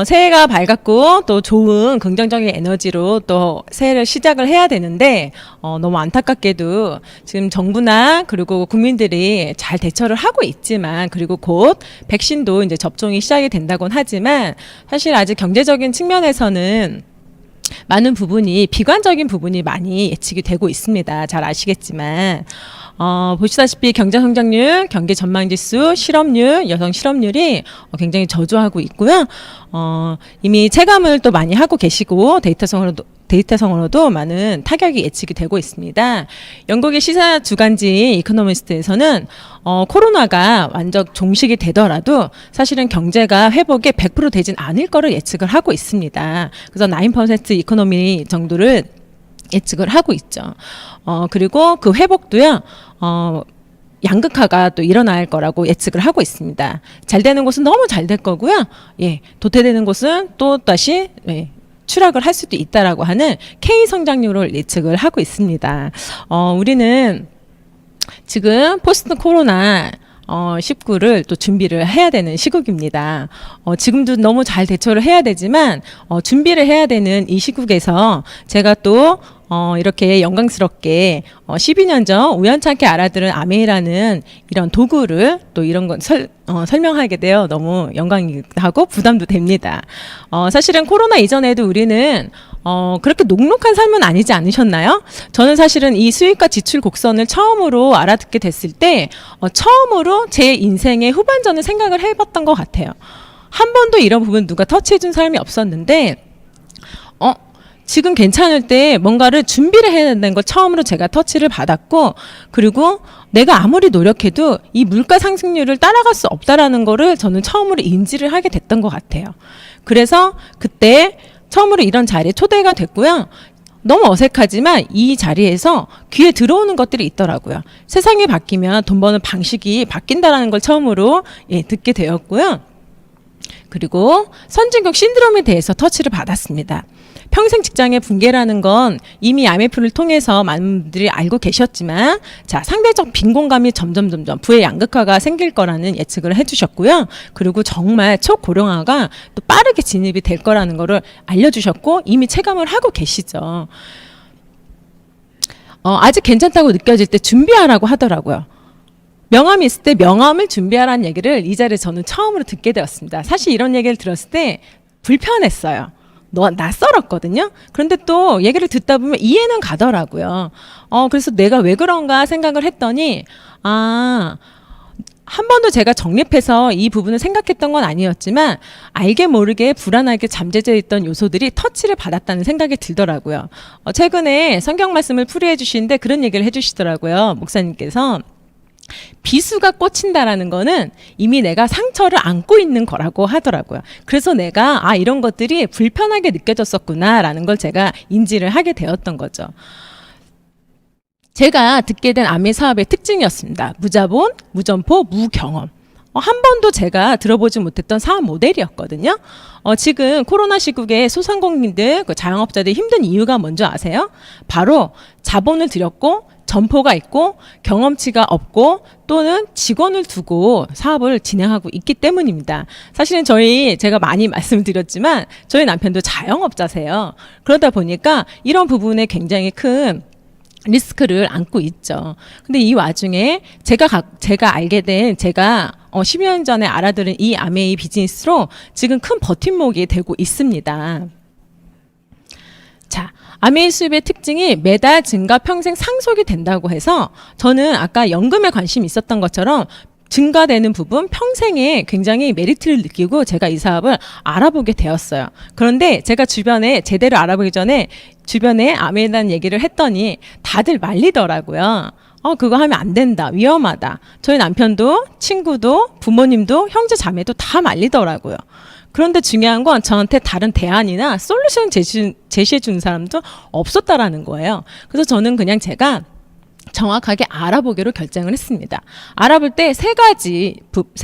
Speaker 12: 새해가 밝았고 또 좋은 긍정적인 에너지로 또 새해를 시작을 해야 되는데 너무 안타깝게도 지금 정부나 그리고 국민들이 잘 대처를 하고 있지만 그리고 곧 백신도 이제 접종이 시작이 된다곤 하지만 사실 아직 경제적인 측면에서는 많은 부분이 비관적인 부분이 많이 예측이 되고 있습니다. 잘 아시겠지만 보시다시피 경제 성장률, 경기 전망 지수, 실업률, 여성 실업률이 굉장히 저조하고 있고요. 이미 체감을 또 많이 하고 계시고 데이터성으로도 많은 타격이 예측이 되고 있습니다. 영국의 시사 주간지 이코노미스트에서는 코로나가 완전 종식이 되더라도 사실은 경제가 회복에 100% 되진 않을 거를 예측을 하고 있습니다. 그래서 9% 이코노미 정도를 예측을 하고 있죠. 그리고 그 회복도요, 양극화가 또 일어날 거라고 예측을 하고 있습니다. 잘 되는 곳은 너무 잘 될 거고요. 도태되는 곳은 또 다시 추락을 할 수도 있다라고 하는 K 성장률을 예측을 하고 있습니다. 우리는 지금 포스트 코로나 19를 또 준비를 해야 되는 시국입니다. 지금도 너무 잘 대처를 해야 되지만 준비를 해야 되는 이 시국에서 제가 또 이렇게 영광스럽게 12년 전 우연찮게 알아들은 아메이라는 이런 도구를 또 이런 건 설명하게 되어 너무 영광이기도 하고 부담도 됩니다. 사실은 코로나 이전에도 우리는 그렇게 녹록한 삶은 아니지 않으셨나요? 저는 사실은 이 수익과 지출 곡선을 처음으로 알아듣게 됐을 때 처음으로 제 인생의 후반전을 생각을 해봤던 것 같아요. 한 번도 이런 부분 누가 터치해준 사람이 없었는데 지금 괜찮을 때 뭔가를 준비를 해야 된다는 걸 처음으로 제가 터치를 받았고 그리고 내가 아무리 노력해도 이 물가 상승률을 따라갈 수 없다라는 거를 저는 처음으로 인지를 하게 됐던 것 같아요. 그래서 그때 처음으로 이런 자리에 초대가 됐고요. 너무 어색하지만 이 자리에서 귀에 들어오는 것들이 있더라고요. 세상이 바뀌면 돈 버는 방식이 바뀐다라는 걸 처음으로 듣게 되었고요. 그리고 선진국 신드롬에 대해서 터치를 받았습니다. 평생 직장의 붕괴라는 건 이미 IMF를 통해서 많은 분들이 알고 계셨지만 상대적 빈곤감이 점점 부의 양극화가 생길 거라는 예측을 해주셨고요. 그리고 정말 초고령화가 또 빠르게 진입이 될 거라는 거를 알려주셨고 이미 체감을 하고 계시죠. 아직 괜찮다고 느껴질 때 준비하라고 하더라고요. 명함이 있을 때 명함을 준비하라는 얘기를 이 자리에 저는 처음으로 듣게 되었습니다. 사실 이런 얘기를 들었을 때 불편했어요. 낯설었거든요. 그런데 또 얘기를 듣다 보면 이해는 가더라고요. 그래서 내가 왜 그런가 생각을 했더니 한 번도 제가 정립해서 이 부분을 생각했던 건 아니었지만 알게 모르게 불안하게 잠재져 있던 요소들이 터치를 받았다는 생각이 들더라고요. 최근에 성경 말씀을 풀이해 주시는데 그런 얘기를 해주시더라고요. 목사님께서 비수가 꽂힌다라는 거는 이미 내가 상처를 안고 있는 거라고 하더라고요. 그래서 내가 이런 것들이 불편하게 느껴졌었구나라는 걸 제가 인지를 하게 되었던 거죠. 제가 듣게 된 아메 사업의 특징이었습니다. 무자본, 무점포, 무경험. 한 번도 제가 들어보지 못했던 사업 모델이었거든요. 지금 코로나 시국에 소상공인들, 자영업자들이 힘든 이유가 뭔지 아세요? 바로 자본을 들였고 점포가 있고 경험치가 없고 또는 직원을 두고 사업을 진행하고 있기 때문입니다. 사실은 제가 많이 말씀드렸지만 저희 남편도 자영업자세요. 그러다 보니까 이런 부분에 굉장히 큰 리스크를 안고 있죠. 근데 이 와중에 제가 알게 된 10년 전에 알아들은 이 아메이 비즈니스로 지금 큰 버팀목이 되고 있습니다. 아메이 수입의 특징이 매달 증가 평생 상속이 된다고 해서 저는 아까 연금에 관심이 있었던 것처럼 증가되는 부분 평생에 굉장히 메리트를 느끼고 제가 이 사업을 알아보게 되었어요. 그런데 제가 주변에 제대로 알아보기 전에 주변에 아메이에 대한 얘기를 했더니 다들 말리더라고요. 그거 하면 안 된다. 위험하다. 저희 남편도 친구도 부모님도 형제 자매도 다 말리더라고요. 그런데 중요한 건 저한테 다른 대안이나 솔루션 제시해 주는 사람도 없었다라는 거예요. 그래서 저는 그냥 제가 정확하게 알아보기로 결정을 했습니다. 알아볼 때 세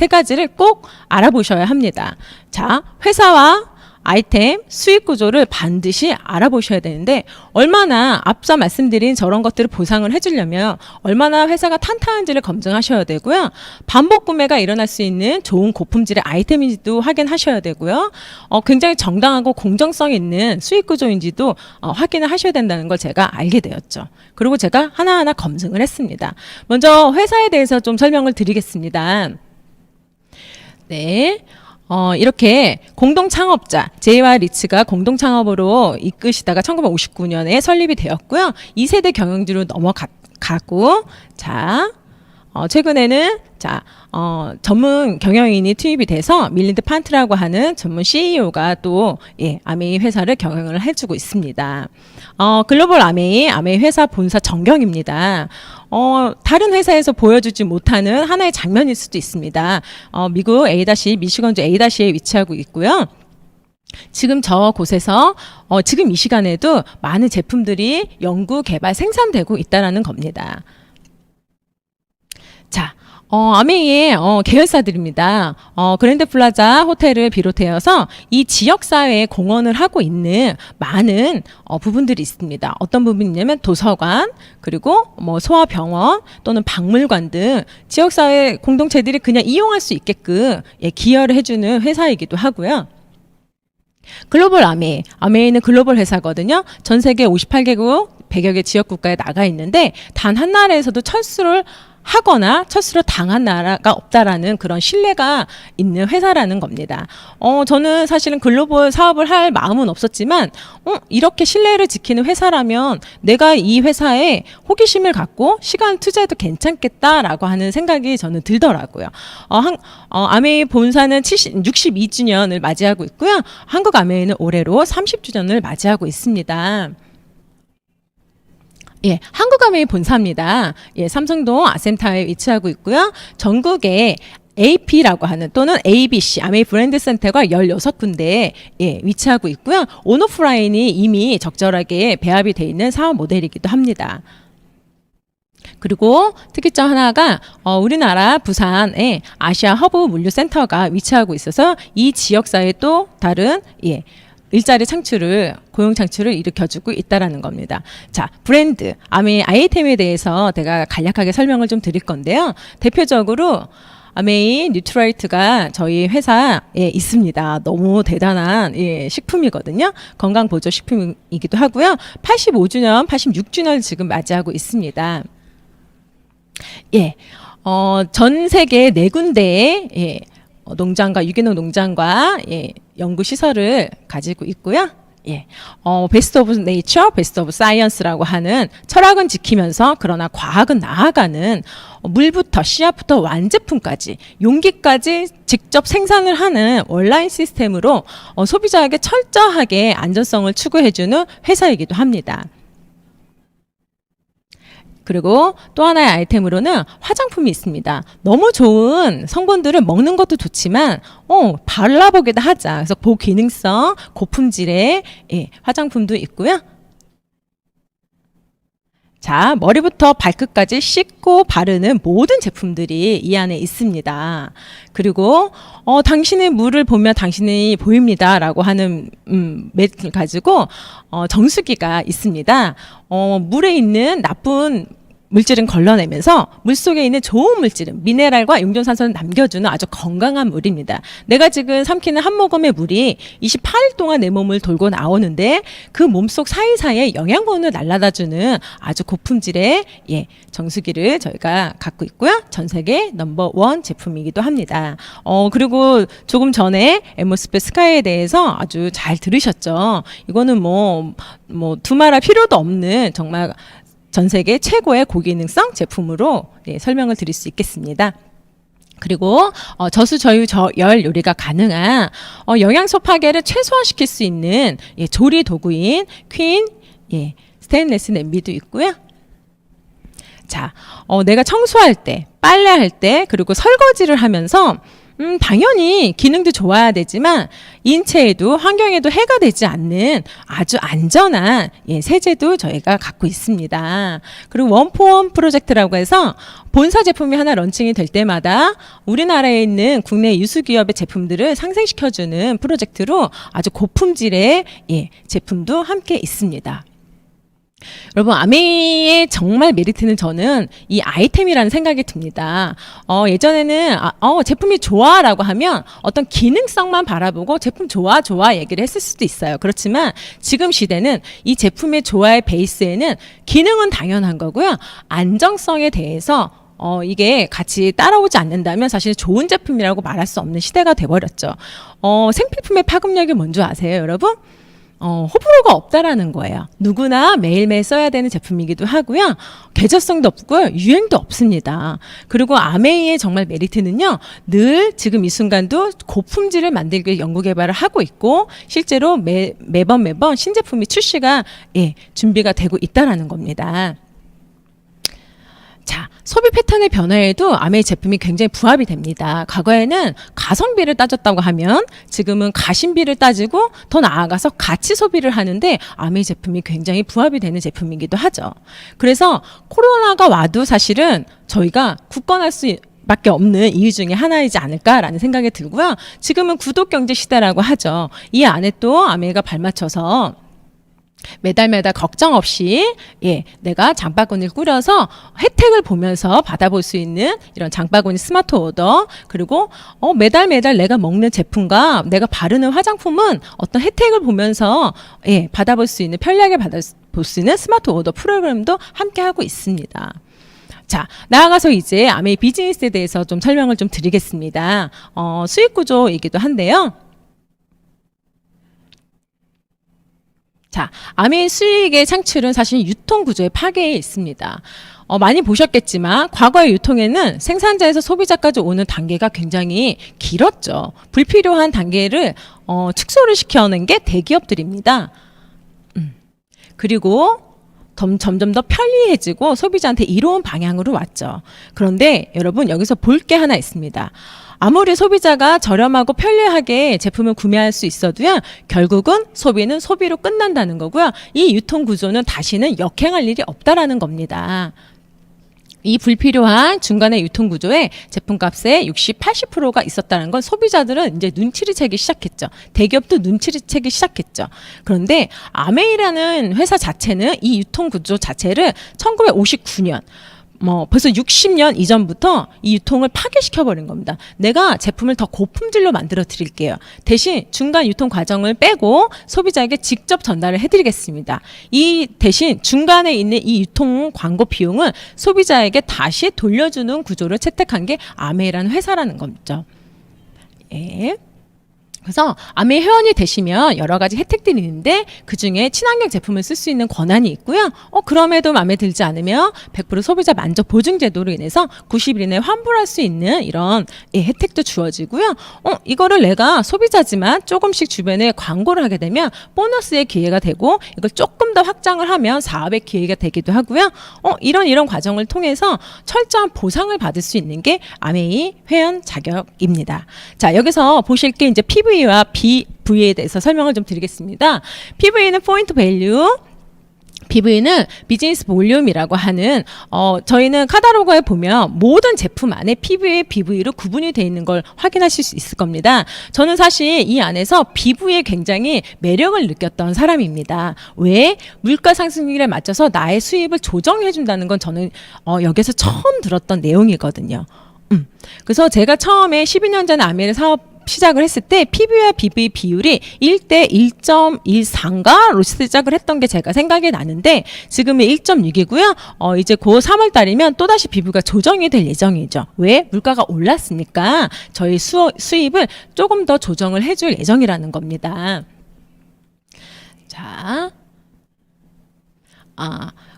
Speaker 12: 가지를 꼭 알아보셔야 합니다. 자, 회사와 아이템, 수익 구조를 반드시 알아보셔야 되는데 얼마나 앞서 말씀드린 저런 것들을 보상을 해주려면 얼마나 회사가 탄탄한지를 검증하셔야 되고요. 반복 구매가 일어날 수 있는 좋은 고품질의 아이템인지도 확인하셔야 되고요. 굉장히 정당하고 공정성 있는 수익 구조인지도 확인을 하셔야 된다는 걸 제가 알게 되었죠. 그리고 제가 하나하나 검증을 했습니다. 먼저 회사에 대해서 좀 설명을 드리겠습니다. 네. 이렇게 공동 창업자 제이와 리츠가 공동 창업으로 이끄시다가 1959년에 설립이 되었고요. 2세대 경영진으로 넘어가고 자, 최근에는 전문 경영인이 투입이 돼서 밀린드 판트라고 하는 전문 CEO가 또 아메이 회사를 경영을 해주고 있습니다. 글로벌 아메이 회사 본사 전경입니다. 다른 회사에서 보여주지 못하는 하나의 장면일 수도 있습니다. 미국 미시건주 A에 위치하고 있고요. 지금 저곳에서 지금 이 시간에도 많은 제품들이 연구, 개발, 생산되고 있다는 겁니다. 자, 아메이의 계열사들입니다. 그랜드 플라자 호텔을 비롯해서 이 지역사회에 공헌을 하고 있는 많은 부분들이 있습니다. 어떤 부분이냐면 도서관, 그리고 소아병원 또는 박물관 등 지역사회 공동체들이 그냥 이용할 수 있게끔 기여를 해주는 회사이기도 하고요. 글로벌 아메이는 글로벌 회사거든요. 전 세계 58개국 100여 개 지역 국가에 나가 있는데 단 한 나라에서도 철수를 하거나 철수를 당한 나라가 없다라는 그런 신뢰가 있는 회사라는 겁니다. 저는 사실은 글로벌 사업을 할 마음은 없었지만 이렇게 신뢰를 지키는 회사라면 내가 이 회사에 호기심을 갖고 시간 투자해도 괜찮겠다라고 하는 생각이 저는 들더라고요. 아메이 본사는 62주년을 맞이하고 있고요. 한국 아메이는 올해로 30주년을 맞이하고 있습니다. 한국 아메이 본사입니다. 삼성동 아셈타워에 위치하고 있고요. 전국에 AP라고 하는 또는 ABC 아메이 브랜드 센터가 16군데에 위치하고 있고요. 온오프라인이 이미 적절하게 배합이 돼 있는 사업 모델이기도 합니다. 그리고 특이점 하나가 우리나라 부산에 아시아 허브 물류센터가 위치하고 있어서 이 지역사회에 또 다른 일자리 창출을, 고용 창출을 일으켜주고 있다라는 겁니다. 자, 브랜드, 아메이 아이템에 대해서 제가 간략하게 설명을 좀 드릴 건데요. 대표적으로 아메이 뉴트라이트가 저희 회사에 있습니다. 너무 대단한 식품이거든요. 건강보조 식품이기도 하고요. 85주년, 86주년을 지금 맞이하고 있습니다. 전 세계 4군데의 농장과 유기농 농장과 연구 시설을 가지고 있고요. 베스트 오브 네이처, 베스트 오브 사이언스라고 하는 철학은 지키면서 그러나 과학은 나아가는 물부터 씨앗부터 완제품까지 용기까지 직접 생산을 하는 온라인 시스템으로 소비자에게 철저하게 안전성을 추구해주는 회사이기도 합니다. 그리고 또 하나의 아이템으로는 화장품이 있습니다. 너무 좋은 성분들을 먹는 것도 좋지만 발라보기도 하자. 그래서 고기능성, 고품질의 화장품도 있고요. 자, 머리부터 발끝까지 씻고 바르는 모든 제품들이 이 안에 있습니다. 그리고 당신의 물을 보면 당신이 보입니다 라고 하는 맷을 가지고 정수기가 있습니다. 물에 있는 나쁜 물질은 걸러내면서 물속에 있는 좋은 물질은 미네랄과 용존산소를 남겨주는 아주 건강한 물입니다. 내가 지금 삼키는 한 모금의 물이 28일 동안 내 몸을 돌고 나오는데 그 몸속 사이사이에 영양분을 날라다주는 아주 고품질의 정수기를 저희가 갖고 있고요. 전 세계 넘버1 제품이기도 합니다. 그리고 조금 전에 앰모스페어 스카이에 대해서 아주 잘 들으셨죠. 이거는 두말할 필요도 없는 정말 전 세계 최고의 고기능성 제품으로 설명을 드릴 수 있겠습니다. 그리고 저수저유저열 요리가 가능한 영양소 파괴를 최소화시킬 수 있는 조리 도구인 퀸 스테인레스 냄비도 있고요. 자, 내가 청소할 때, 빨래할 때, 그리고 설거지를 하면서 당연히 기능도 좋아야 되지만 인체에도 환경에도 해가 되지 않는 아주 안전한 세제도 저희가 갖고 있습니다. 그리고 원포원 프로젝트라고 해서 본사 제품이 하나 런칭이 될 때마다 우리나라에 있는 국내 유수기업의 제품들을 상생시켜주는 프로젝트로 아주 고품질의 제품도 함께 있습니다. 여러분, 아메이의 정말 메리트는 저는 이 아이템이라는 생각이 듭니다. 예전에는 제품이 좋아라고 하면 어떤 기능성만 바라보고 제품 좋아 얘기를 했을 수도 있어요. 그렇지만 지금 시대는 이 제품의 좋아의 베이스에는 기능은 당연한 거고요. 안정성에 대해서 이게 같이 따라오지 않는다면 사실 좋은 제품이라고 말할 수 없는 시대가 돼버렸죠. 생필품의 파급력이 뭔지 아세요, 여러분? 호불호가 없다라는 거예요. 누구나 매일매일 써야 되는 제품이기도 하고요. 계절성도 없고요. 유행도 없습니다. 그리고 아메이의 정말 메리트는요. 늘 지금 이 순간도 고품질을 만들기 위해 연구개발을 하고 있고 실제로 매번 신제품이 출시가 준비가 되고 있다라는 겁니다. 자, 소비 패턴의 변화에도 아메이 제품이 굉장히 부합이 됩니다. 과거에는 가성비를 따졌다고 하면 지금은 가심비를 따지고 더 나아가서 가치 소비를 하는데 아메이 제품이 굉장히 부합이 되는 제품이기도 하죠. 그래서 코로나가 와도 사실은 저희가 굳건할 수 밖에 없는 이유 중에 하나이지 않을까라는 생각이 들고요. 지금은 구독경제 시대라고 하죠. 이 안에 또 아메이가 발맞춰서 매달 걱정 없이 내가 장바구니를 꾸려서 혜택을 보면서 받아볼 수 있는 이런 장바구니 스마트 오더, 그리고 매달 내가 먹는 제품과 내가 바르는 화장품은 어떤 혜택을 보면서 받아볼 수 있는, 편리하게 받아볼 수 있는 스마트 오더 프로그램도 함께 하고 있습니다. 자, 나아가서 이제 아메이 비즈니스에 대해서 좀 설명을 좀 드리겠습니다. 수익 구조이기도 한데요. 자, 아메이 수익의 창출은 사실 유통 구조의 파괴에 있습니다. 많이 보셨겠지만 과거의 유통에는 생산자에서 소비자까지 오는 단계가 굉장히 길었죠. 불필요한 단계를 축소를 시켜오는 게 대기업들입니다. 그리고 점점 더 편리해지고 소비자한테 이로운 방향으로 왔죠. 그런데 여러분, 여기서 볼 게 하나 있습니다. 아무리 소비자가 저렴하고 편리하게 제품을 구매할 수 있어도요, 결국은 소비는 소비로 끝난다는 거고요. 이 유통 구조는 다시는 역행할 일이 없다라는 겁니다. 이 불필요한 중간의 유통 구조에 제품값의 60, 80%가 있었다는 건 소비자들은 이제 눈치를 채기 시작했죠. 대기업도 눈치를 채기 시작했죠. 그런데 아메이라는 회사 자체는 이 유통 구조 자체를 1959년 벌써 60년 이전부터 이 유통을 파괴시켜버린 겁니다. 내가 제품을 더 고품질로 만들어 드릴게요. 대신 중간 유통 과정을 빼고 소비자에게 직접 전달을 해드리겠습니다. 이 대신 중간에 있는 이 유통 광고 비용을 소비자에게 다시 돌려주는 구조를 채택한 게 아메이라는 회사라는 거죠. 그래서 아메이 회원이 되시면 여러 가지 혜택들이 있는데 그중에 친환경 제품을 쓸 수 있는 권한이 있고요. 그럼에도 마음에 들지 않으면 100% 소비자 만족 보증 제도로 인해서 90일 이내에 환불할 수 있는 이런 혜택도 주어지고요. 이거를 내가 소비자지만 조금씩 주변에 광고를 하게 되면 보너스의 기회가 되고 이걸 조금 더 확장을 하면 사업의 기회가 되기도 하고요. 이런 과정을 통해서 철저한 보상을 받을 수 있는 게 아메이 회원 자격입니다. 자, 여기서 보실 게 이제 PV와 BV에 대해서 설명을 좀 드리겠습니다. PV는 포인트 밸류, BV는 비즈니스 볼륨이라고 하는 저희는 카탈로그에 보면 모든 제품 안에 PV, BV로 구분이 되어 있는 걸 확인하실 수 있을 겁니다. 저는 사실 이 안에서 BV에 굉장히 매력을 느꼈던 사람입니다. 왜? 물가 상승률에 맞춰서 나의 수입을 조정해 준다는 건 저는 여기서 처음 들었던 내용이거든요. 그래서 제가 처음에 12년 전에 아메이를 사업 시작을 했을 때 PV와 BV 비율이 1대 1.14인가로 시작을 했던 게 제가 생각이 나는데 지금은 1.6이고요. 이제 그 3월 달이면 또다시 BV가 조정이 될 예정이죠. 왜? 물가가 올랐으니까 저희 수입을 조금 더 조정을 해줄 예정이라는 겁니다. 자,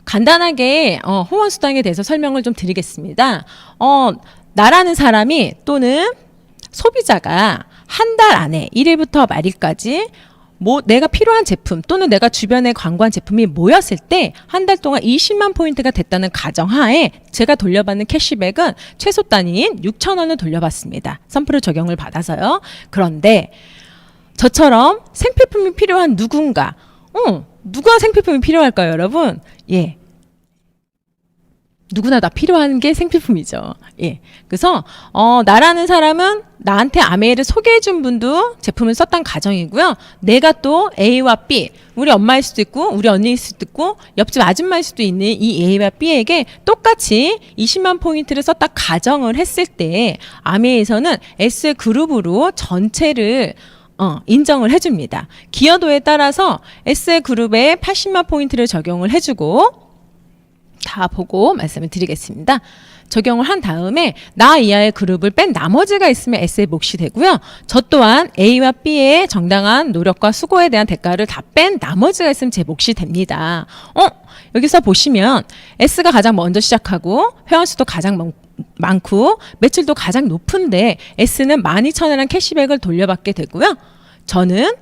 Speaker 12: 간단하게 후원수당에 대해서 설명을 좀 드리겠습니다. 나라는 사람이 또는 소비자가 한 달 안에 1일부터 말일까지 내가 필요한 제품 또는 내가 주변에 광고한 제품이 모였을 때 한 달 동안 20만 포인트가 됐다는 가정하에 제가 돌려받는 캐시백은 최소 단위인 6,000원을 돌려받습니다. 선풀을 적용을 받아서요. 그런데 저처럼 생필품이 필요한 누군가, 누가 생필품이 필요할까요, 여러분? 예. 누구나 다 필요한 게 생필품이죠. 예. 그래서, 나라는 사람은 나한테 아메이를 소개해준 분도 제품을 썼던 가정이고요. 내가 또 A와 B, 우리 엄마일 수도 있고, 우리 언니일 수도 있고, 옆집 아줌마일 수도 있는 이 A와 B에게 똑같이 20만 포인트를 썼다 가정을 했을 때, 아메이에서는 S그룹으로 전체를 인정을 해줍니다. 기여도에 따라서 S그룹에 80만 포인트를 적용을 해주고, 다 보고 말씀을 드리겠습니다. 적용을 한 다음에 나 이하의 그룹을 뺀 나머지가 있으면 S의 몫이 되고요. 저 또한 A와 B의 정당한 노력과 수고에 대한 대가를 다 뺀 나머지가 있으면 제 몫이 됩니다. 여기서 보시면 S가 가장 먼저 시작하고 회원수도 가장 많고 매출도 가장 높은데 S는 12,000원이라는 캐시백을 돌려받게 되고요. 저는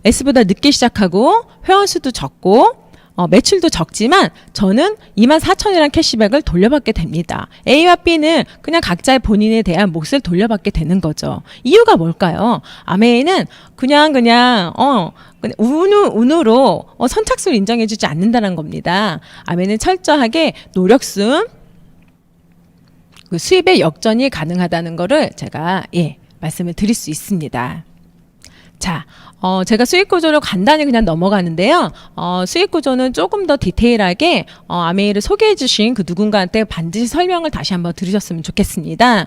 Speaker 12: S보다 늦게 시작하고 회원수도 적고 매출도 적지만 저는 24,000원이라는 캐시백을 돌려받게 됩니다. A와 B는 그냥 각자의 본인에 대한 몫을 돌려받게 되는 거죠. 이유가 뭘까요? 아메이는 그냥 운으로 선착순 인정해주지 않는다는 겁니다. 아메이는 철저하게 노력순, 그 수입의 역전이 가능하다는 거를 제가 말씀을 드릴 수 있습니다. 자, 제가 수익 구조를 간단히 그냥 넘어가는데요. 수익 구조는 조금 더 디테일하게 아메이를 소개해 주신 그 누군가한테 반드시 설명을 다시 한번 들으셨으면 좋겠습니다.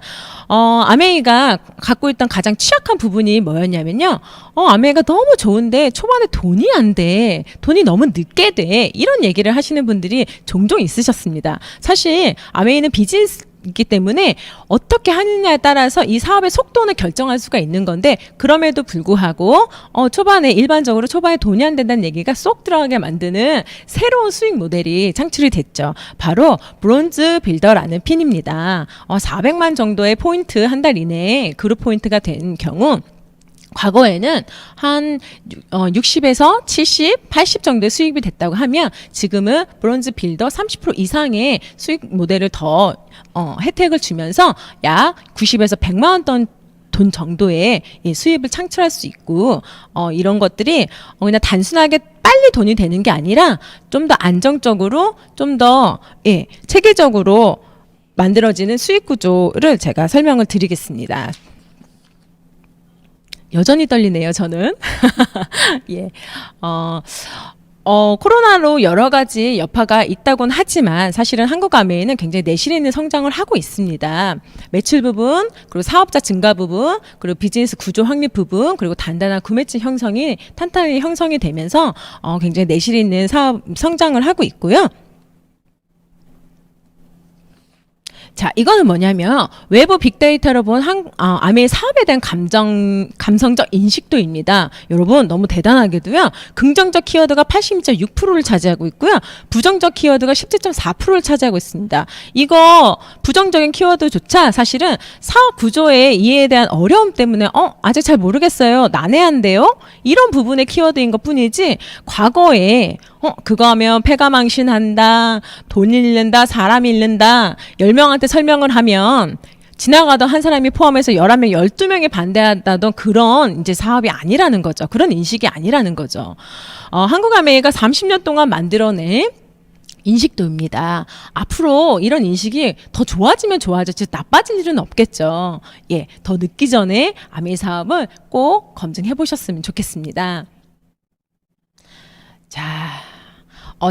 Speaker 12: 아메이가 갖고 있던 가장 취약한 부분이 뭐였냐면요. 아메이가 너무 좋은데 초반에 돈이 안 돼. 돈이 너무 늦게 돼. 이런 얘기를 하시는 분들이 종종 있으셨습니다. 사실 아메이는 비즈니스 있기 때문에 어떻게 하느냐에 따라서 이 사업의 속도는 결정할 수가 있는 건데 그럼에도 불구하고 초반에 일반적으로 초반에 돈이 안 된다는 얘기가 쏙 들어가게 만드는 새로운 수익 모델이 창출이 됐죠. 바로 브론즈 빌더라는 핀입니다. 400만 정도의 포인트 한 달 이내에 그룹 포인트가 된 경우 과거에는 한 60에서 70, 80 정도의 수익이 됐다고 하면 지금은 브론즈 빌더 30% 이상의 수익 모델을 더 혜택을 주면서 약 90에서 100만 원 돈 정도의 수입을 창출할 수 있고 이런 것들이 그냥 단순하게 빨리 돈이 되는 게 아니라 좀 더 안정적으로 좀 더 체계적으로 만들어지는 수익 구조를 제가 설명을 드리겠습니다. 여전히 떨리네요, 저는. 예. 코로나로 여러 가지 여파가 있다곤 하지만 사실은 한국 아메이는 굉장히 내실 있는 성장을 하고 있습니다. 매출 부분, 그리고 사업자 증가 부분, 그리고 비즈니스 구조 확립 부분, 그리고 단단한 구매층 형성이 탄탄히 형성이 되면서 굉장히 내실 있는 사업 성장을 하고 있고요. 자, 이거는 뭐냐면 외부 빅데이터로 본 아메이 사업에 대한 감성적 인식도입니다. 여러분 너무 대단하게도요. 긍정적 키워드가 82.6%를 차지하고 있고요. 부정적 키워드가 17.4%를 차지하고 있습니다. 이거 부정적인 키워드조차 사실은 사업 구조의 이해에 대한 어려움 때문에 아직 잘 모르겠어요. 난해한데요? 이런 부분의 키워드인 것 뿐이지 과거에 그거 하면 패가망신한다, 돈 잃는다, 사람 잃는다, 10명한테 설명을 하면 지나가던 한 사람이 포함해서 11명, 12명이 반대한다던 그런 이제 사업이 아니라는 거죠. 그런 인식이 아니라는 거죠. 한국 아메이가 30년 동안 만들어낸 인식도입니다. 앞으로 이런 인식이 더 좋아지면 좋아졌지 나빠질 일은 없겠죠. 더 늦기 전에 아메이 사업을 꼭 검증해 보셨으면 좋겠습니다. 자,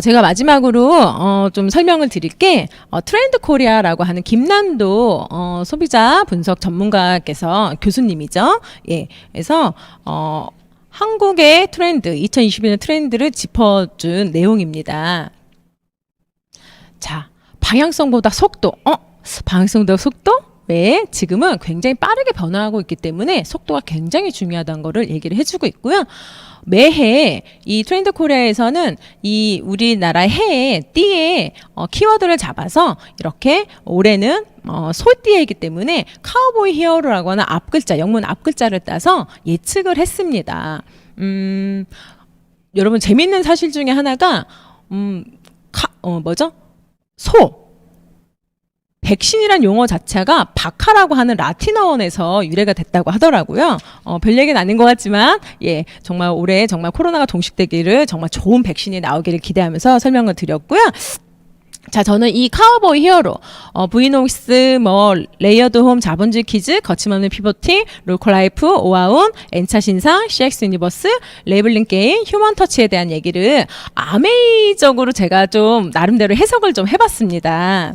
Speaker 12: 제가 마지막으로 좀 설명을 드릴게 트렌드 코리아라고 하는 김난도 소비자 분석 전문가께서 교수님이죠. 그래서 한국의 트렌드 2021년 트렌드를 짚어준 내용입니다. 자, 방향성보다 속도. 방향성보다 속도? 왜? 지금은 굉장히 빠르게 변화하고 있기 때문에 속도가 굉장히 중요하다는 거를 얘기를 해주고 있고요. 매해 이 트렌드 코리아에서는 이 우리나라 해에 띠에 키워드를 잡아서 이렇게 올해는 소띠이기 때문에 카우보이 히어로라고 하는 앞글자, 영문 앞글자를 따서 예측을 했습니다. 여러분 재밌는 사실 중에 하나가 백신이란 용어 자체가 바카라고 하는 라틴어원에서 유래가 됐다고 하더라고요. 별 얘기는 아닌 것 같지만, 예, 정말 올해 정말 코로나가 종식되기를 정말 좋은 백신이 나오기를 기대하면서 설명을 드렸고요. 자, 저는 이 카우보이 히어로, 브이노믹스, 레이어드 홈, 자본주의 퀴즈, 거침없는 피보팅, 롤코라이프, 오아운, N차 신상, CX 유니버스, 레이블링 게임, 휴먼 터치에 대한 얘기를 아메이적으로 제가 좀 나름대로 해석을 좀 해봤습니다.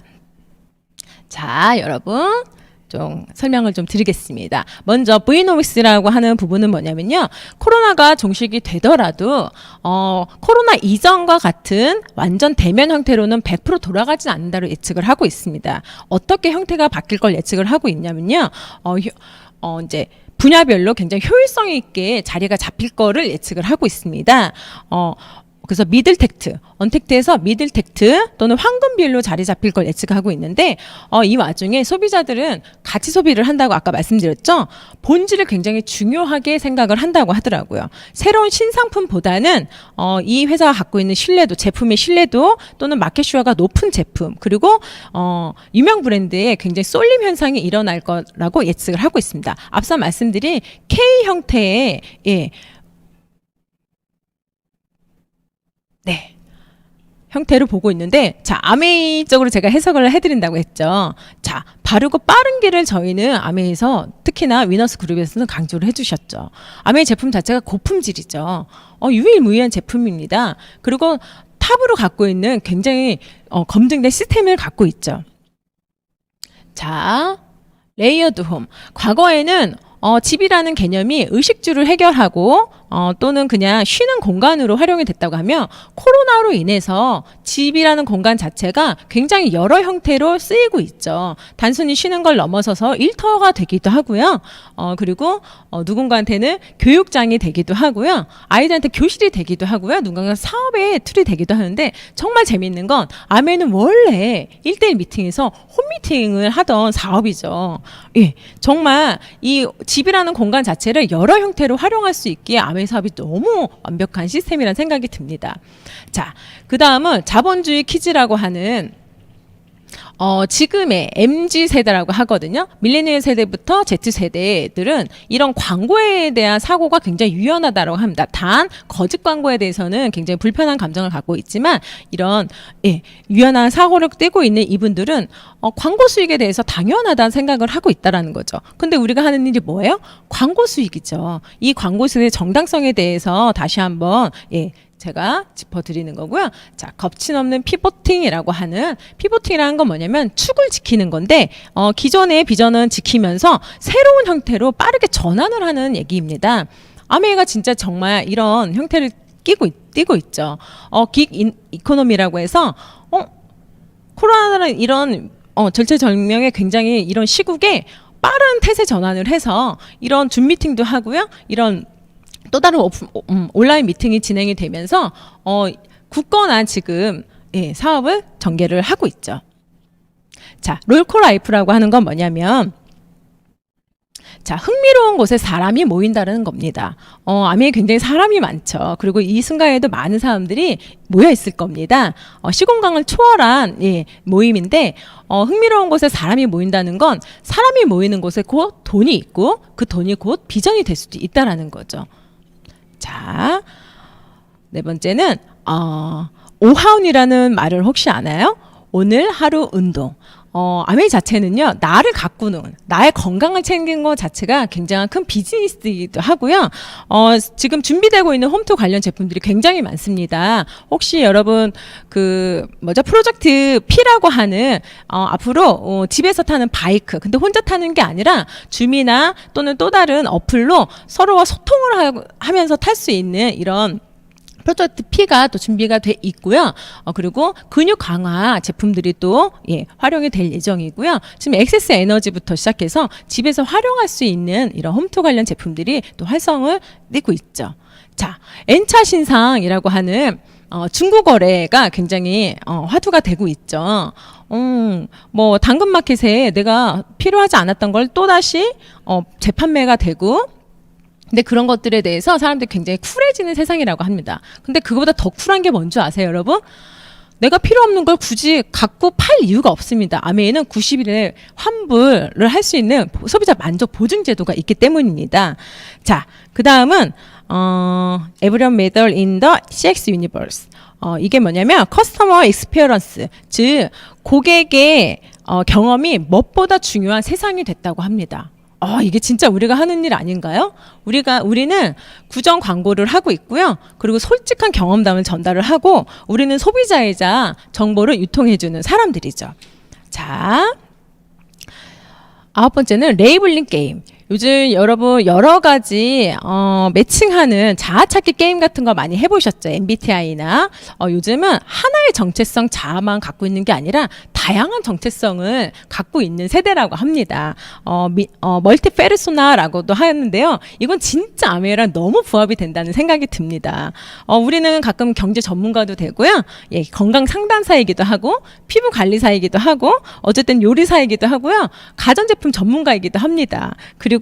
Speaker 12: 자, 여러분 좀 설명을 좀 드리겠습니다. 먼저 브이노믹스라고 하는 부분은 뭐냐면요. 코로나가 종식이 되더라도 코로나 이전과 같은 완전 대면 형태로는 100% 돌아가진 않는다로 예측을 하고 있습니다. 어떻게 형태가 바뀔 걸 예측을 하고 있냐면요. 이제 분야별로 굉장히 효율성 있게 자리가 잡힐 거를 예측을 하고 있습니다. 그래서 미들텍트, 언택트에서 미들텍트 또는 황금 비율로 자리 잡힐 걸 예측하고 있는데 이 와중에 소비자들은 가치 소비를 한다고 아까 말씀드렸죠. 본질을 굉장히 중요하게 생각을 한다고 하더라고요. 새로운 신상품보다는 이 회사가 갖고 있는 신뢰도, 제품의 신뢰도 또는 마켓슈어가 높은 제품 그리고 유명 브랜드에 굉장히 쏠림 현상이 일어날 거라고 예측을 하고 있습니다. 앞서 말씀드린 K 형태의 형태를 보고 있는데, 자, 아메이적으로 제가 해석을 해드린다고 했죠. 자, 바르고 빠른 길을 저희는 아메이에서 특히나 위너스 그룹에서는 강조를 해주셨죠. 아메이 제품 자체가 고품질이죠. 유일무이한 제품입니다. 그리고 탑으로 갖고 있는 굉장히 검증된 시스템을 갖고 있죠. 자, 레이어드 홈. 과거에는 집이라는 개념이 의식주를 해결하고 또는 그냥 쉬는 공간으로 활용이 됐다고 하면 코로나로 인해서 집이라는 공간 자체가 굉장히 여러 형태로 쓰이고 있죠. 단순히 쉬는 걸 넘어서서 일터가 되기도 하고요. 그리고 누군가한테는 교육장이 되기도 하고요. 아이들한테 교실이 되기도 하고요. 누군가 사업의 툴이 되기도 하는데 정말 재밌는 건 아메는 원래 1대1 미팅에서 홈미팅을 하던 사업이죠. 예, 정말 이 집이라는 공간 자체를 여러 형태로 활용할 수 있기에 아메 사업이 너무 완벽한 시스템이라는 생각이 듭니다. 자, 그 다음은 자본주의 퀴즈라고 하는 지금의 MZ세대라고 하거든요. 밀레니얼 세대부터 Z세대들은 이런 광고에 대한 사고가 굉장히 유연하다고 합니다. 단 거짓 광고에 대해서는 굉장히 불편한 감정을 갖고 있지만 이런 유연한 사고를 떼고 있는 이분들은 광고 수익에 대해서 당연하다는 생각을 하고 있다라는 거죠. 근데 우리가 하는 일이 뭐예요? 광고 수익이죠. 이 광고 수익의 정당성에 대해서 다시 한번 제가 짚어드리는 거고요. 자, 겁친없는 피보팅이라고 하는, 피보팅이라는 건 뭐냐면 축을 지키는 건데 기존의 비전은 지키면서 새로운 형태로 빠르게 전환을 하는 얘기입니다. 아메이가 진짜 정말 이런 형태를 띄고 있죠. 긱 이코노미라고 해서 코로나라는 이런 절체절명의 굉장히 이런 시국에 빠른 태세 전환을 해서 이런 줌 미팅도 하고요. 이런 또 다른 온라인 미팅이 진행이 되면서 굳건한 지금 사업을 전개를 하고 있죠. 자, 롤코라이프라고 하는 건 뭐냐면, 자, 흥미로운 곳에 사람이 모인다는 겁니다. 아메에 굉장히 사람이 많죠. 그리고 이 순간에도 많은 사람들이 모여 있을 겁니다. 시공간을 초월한 모임인데 흥미로운 곳에 사람이 모인다는 건 사람이 모이는 곳에 곧 돈이 있고 그 돈이 곧 비전이 될 수도 있다라는 거죠. 자, 네 번째는 오하운이라는 말을 혹시 아나요? 오늘 하루 운동. 아메이 자체는요, 나를 가꾸는, 나의 건강을 챙기는 것 자체가 굉장한 큰 비즈니스이기도 하고요. 지금 준비되고 있는 홈투 관련 제품들이 굉장히 많습니다. 혹시 여러분, 프로젝트 P라고 하는, 앞으로, 집에서 타는 바이크, 근데 혼자 타는 게 아니라, 줌이나 또는 또 다른 어플로 서로와 소통을 하면서 탈 수 있는 이런 프로젝트 P가 또 준비가 돼 있고요. 그리고 근육 강화 제품들이 또 활용이 될 예정이고요. 지금 액세스 에너지부터 시작해서 집에서 활용할 수 있는 이런 홈투 관련 제품들이 또 활성을 띠고 있죠. 자, N차 신상이라고 하는 중고거래가 굉장히 화두가 되고 있죠. 당근마켓에 내가 필요하지 않았던 걸 또다시 재판매가 되고, 근데 그런 것들에 대해서 사람들이 굉장히 쿨해지는 세상이라고 합니다. 근데 그거보다 더 쿨한 게 뭔지 아세요, 여러분? 내가 필요 없는 걸 굳이 갖고 팔 이유가 없습니다. 아메이는 90일에 환불을 할 수 있는 소비자 만족 보증 제도가 있기 때문입니다. 자, 그 다음은 Everyone Matter in the CX Universe. 이게 뭐냐면 커스터머 익스피어런스, 즉 고객의 경험이 무엇보다 중요한 세상이 됐다고 합니다. 이게 진짜 우리가 하는 일 아닌가요? 우리는 구정 광고를 하고 있고요. 그리고 솔직한 경험담을 전달을 하고 우리는 소비자이자 정보를 유통해주는 사람들이죠. 자, 9번째는 레이블링 게임. 요즘 여러분 여러 가지 매칭하는 자아찾기 게임 같은 거 많이 해보셨죠? MBTI나 요즘은 하나의 정체성 자아만 갖고 있는 게 아니라 다양한 정체성을 갖고 있는 세대라고 합니다. 멀티 페르소나라고도 하는데요. 이건 진짜 아메이랑 너무 부합이 된다는 생각이 듭니다. 우리는 가끔 경제 전문가도 되고요. 예, 건강 상담사이기도 하고 피부 관리사이기도 하고 어쨌든 요리사이기도 하고요. 가전제품 전문가이기도 합니다. 그리고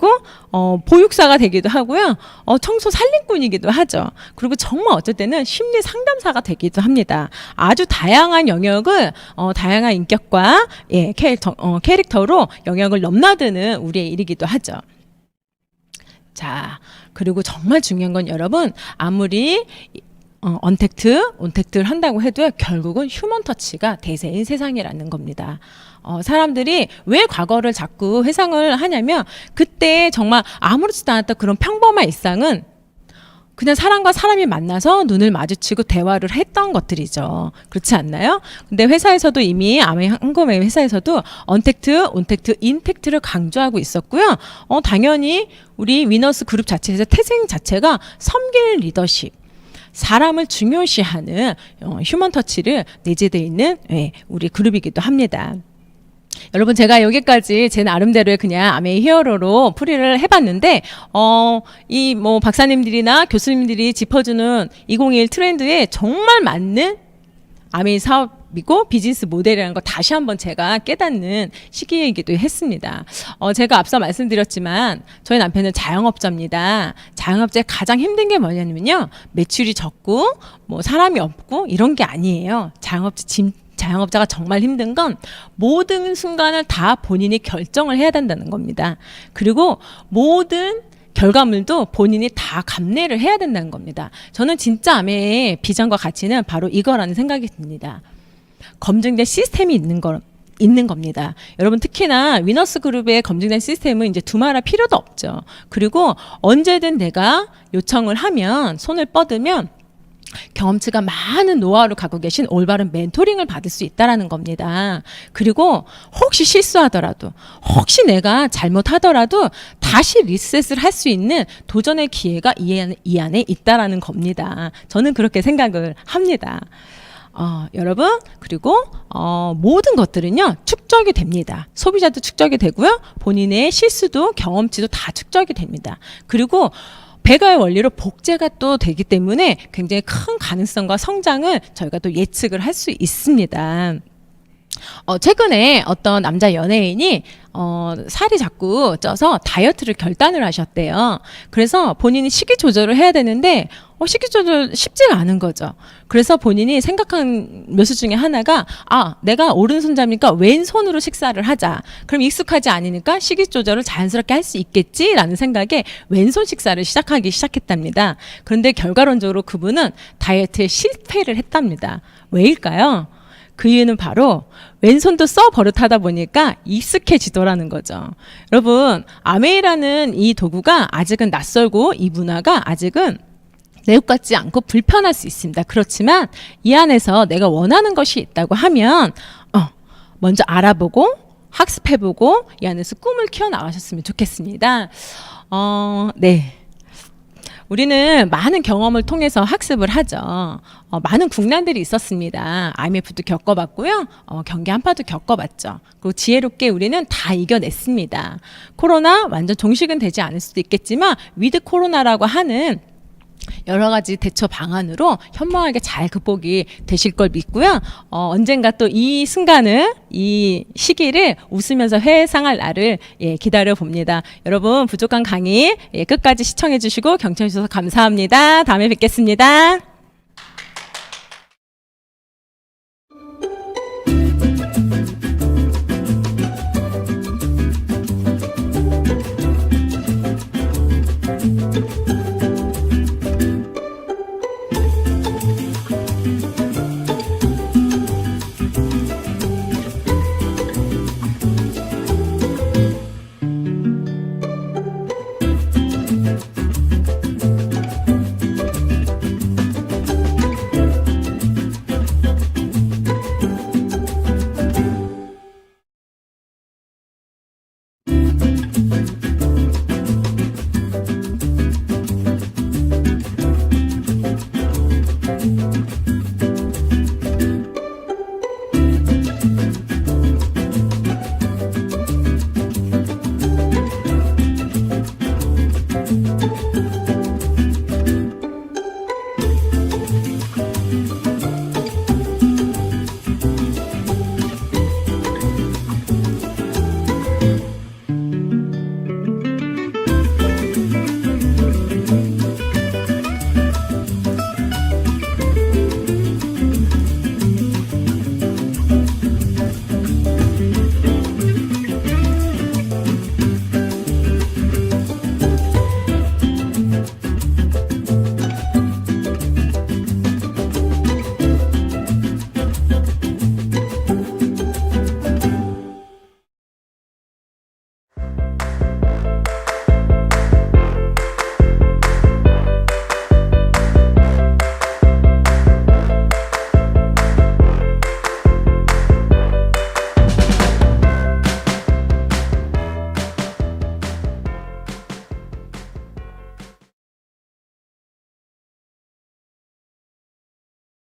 Speaker 12: 보육사가 되기도 하고요. 청소 살림꾼이기도 하죠. 그리고 정말 어쩔 때는 심리 상담사가 되기도 합니다. 아주 다양한 영역을 다양한 인격과 캐릭터로 영역을 넘나드는 우리의 일이기도 하죠. 자, 그리고 정말 중요한 건 여러분, 아무리 온택트를 한다고 해도 결국은 휴먼 터치가 대세인 세상이라는 겁니다. 사람들이 왜 과거를 자꾸 회상을 하냐면 그때 정말 아무렇지도 않았던 그런 평범한 일상은 그냥 사람과 사람이 만나서 눈을 마주치고 대화를 했던 것들이죠. 그렇지 않나요? 근데 회사에서도 이미 한국의 회사에서도 온택트, 인택트를 강조하고 있었고요. 당연히 우리 위너스 그룹 자체에서 태생 자체가 섬기는 리더십, 사람을 중요시하는 휴먼 터치를 내재되어 있는 우리 그룹이기도 합니다. 여러분, 제가 여기까지 제 나름대로의 그냥 아메이 히어로로 풀이를 해봤는데 이 뭐 박사님들이나 교수님들이 짚어주는 2021 트렌드에 정말 맞는 아메이 사업이고 비즈니스 모델이라는 거 다시 한번 제가 깨닫는 시기이기도 했습니다. 제가 앞서 말씀드렸지만 저희 남편은 자영업자입니다. 자영업자의 가장 힘든 게 뭐냐면요, 매출이 적고 뭐 사람이 없고 이런 게 아니에요. 자영업자가 정말 힘든 건 모든 순간을 다 본인이 결정을 해야 된다는 겁니다. 그리고 모든 결과물도 본인이 다 감내를 해야 된다는 겁니다. 저는 진짜 아메의 비전과 가치는 바로 이거라는 생각이 듭니다. 검증된 시스템이 있는 겁니다. 여러분, 특히나 위너스 그룹의 검증된 시스템은 이제 두말할 필요도 없죠. 그리고 언제든 내가 요청을 하면, 손을 뻗으면 경험치가 많은 노하우를 갖고 계신 올바른 멘토링을 받을 수 있다는 겁니다. 그리고 혹시 실수하더라도, 혹시 내가 잘못하더라도 다시 리셋을 할 수 있는 도전의 기회가 이 안에 있다는 겁니다. 저는 그렇게 생각을 합니다. 여러분, 그리고 모든 것들은요 축적이 됩니다. 소비자도 축적이 되고요, 본인의 실수도 경험치도 다 축적이 됩니다. 그리고 배가의 원리로 복제가 또 되기 때문에 굉장히 큰 가능성과 성장을 저희가 또 예측을 할 수 있습니다. 최근에 어떤 남자 연예인이 살이 자꾸 쪄서 다이어트를 결단을 하셨대요. 그래서 본인이 식이 조절을 해야 되는데 식이 조절 쉽지가 않은 거죠. 그래서 본인이 생각한 묘수 중에 하나가 내가 오른손잡이니까 왼손으로 식사를 하자. 그럼 익숙하지 않으니까 식이 조절을 자연스럽게 할 수 있겠지라는 생각에 왼손 식사를 시작했답니다. 그런데 결과론적으로 그분은 다이어트에 실패를 했답니다. 왜일까요? 그 이유는 바로 왼손도 써 버릇하다 보니까 익숙해지더라는 거죠. 여러분, 아메이라는 이 도구가 아직은 낯설고 이 문화가 아직은 내국 같지 않고 불편할 수 있습니다. 그렇지만 이 안에서 내가 원하는 것이 있다고 하면 먼저 알아보고 학습해보고 이 안에서 꿈을 키워나가셨으면 좋겠습니다. 네. 우리는 많은 경험을 통해서 학습을 하죠. 많은 국난들이 있었습니다. IMF도 겪어봤고요. 경기 한파도 겪어봤죠. 그리고 지혜롭게 우리는 다 이겨냈습니다. 코로나 완전 종식은 되지 않을 수도 있겠지만 위드 코로나라고 하는 여러 가지 대처 방안으로 현명하게 잘 극복이 되실 걸 믿고요. 언젠가 또 이 순간을, 이 시기를 웃으면서 회상할 날을 기다려 봅니다. 여러분, 부족한 강의 끝까지 시청해 주시고 경청해 주셔서 감사합니다. 다음에 뵙겠습니다.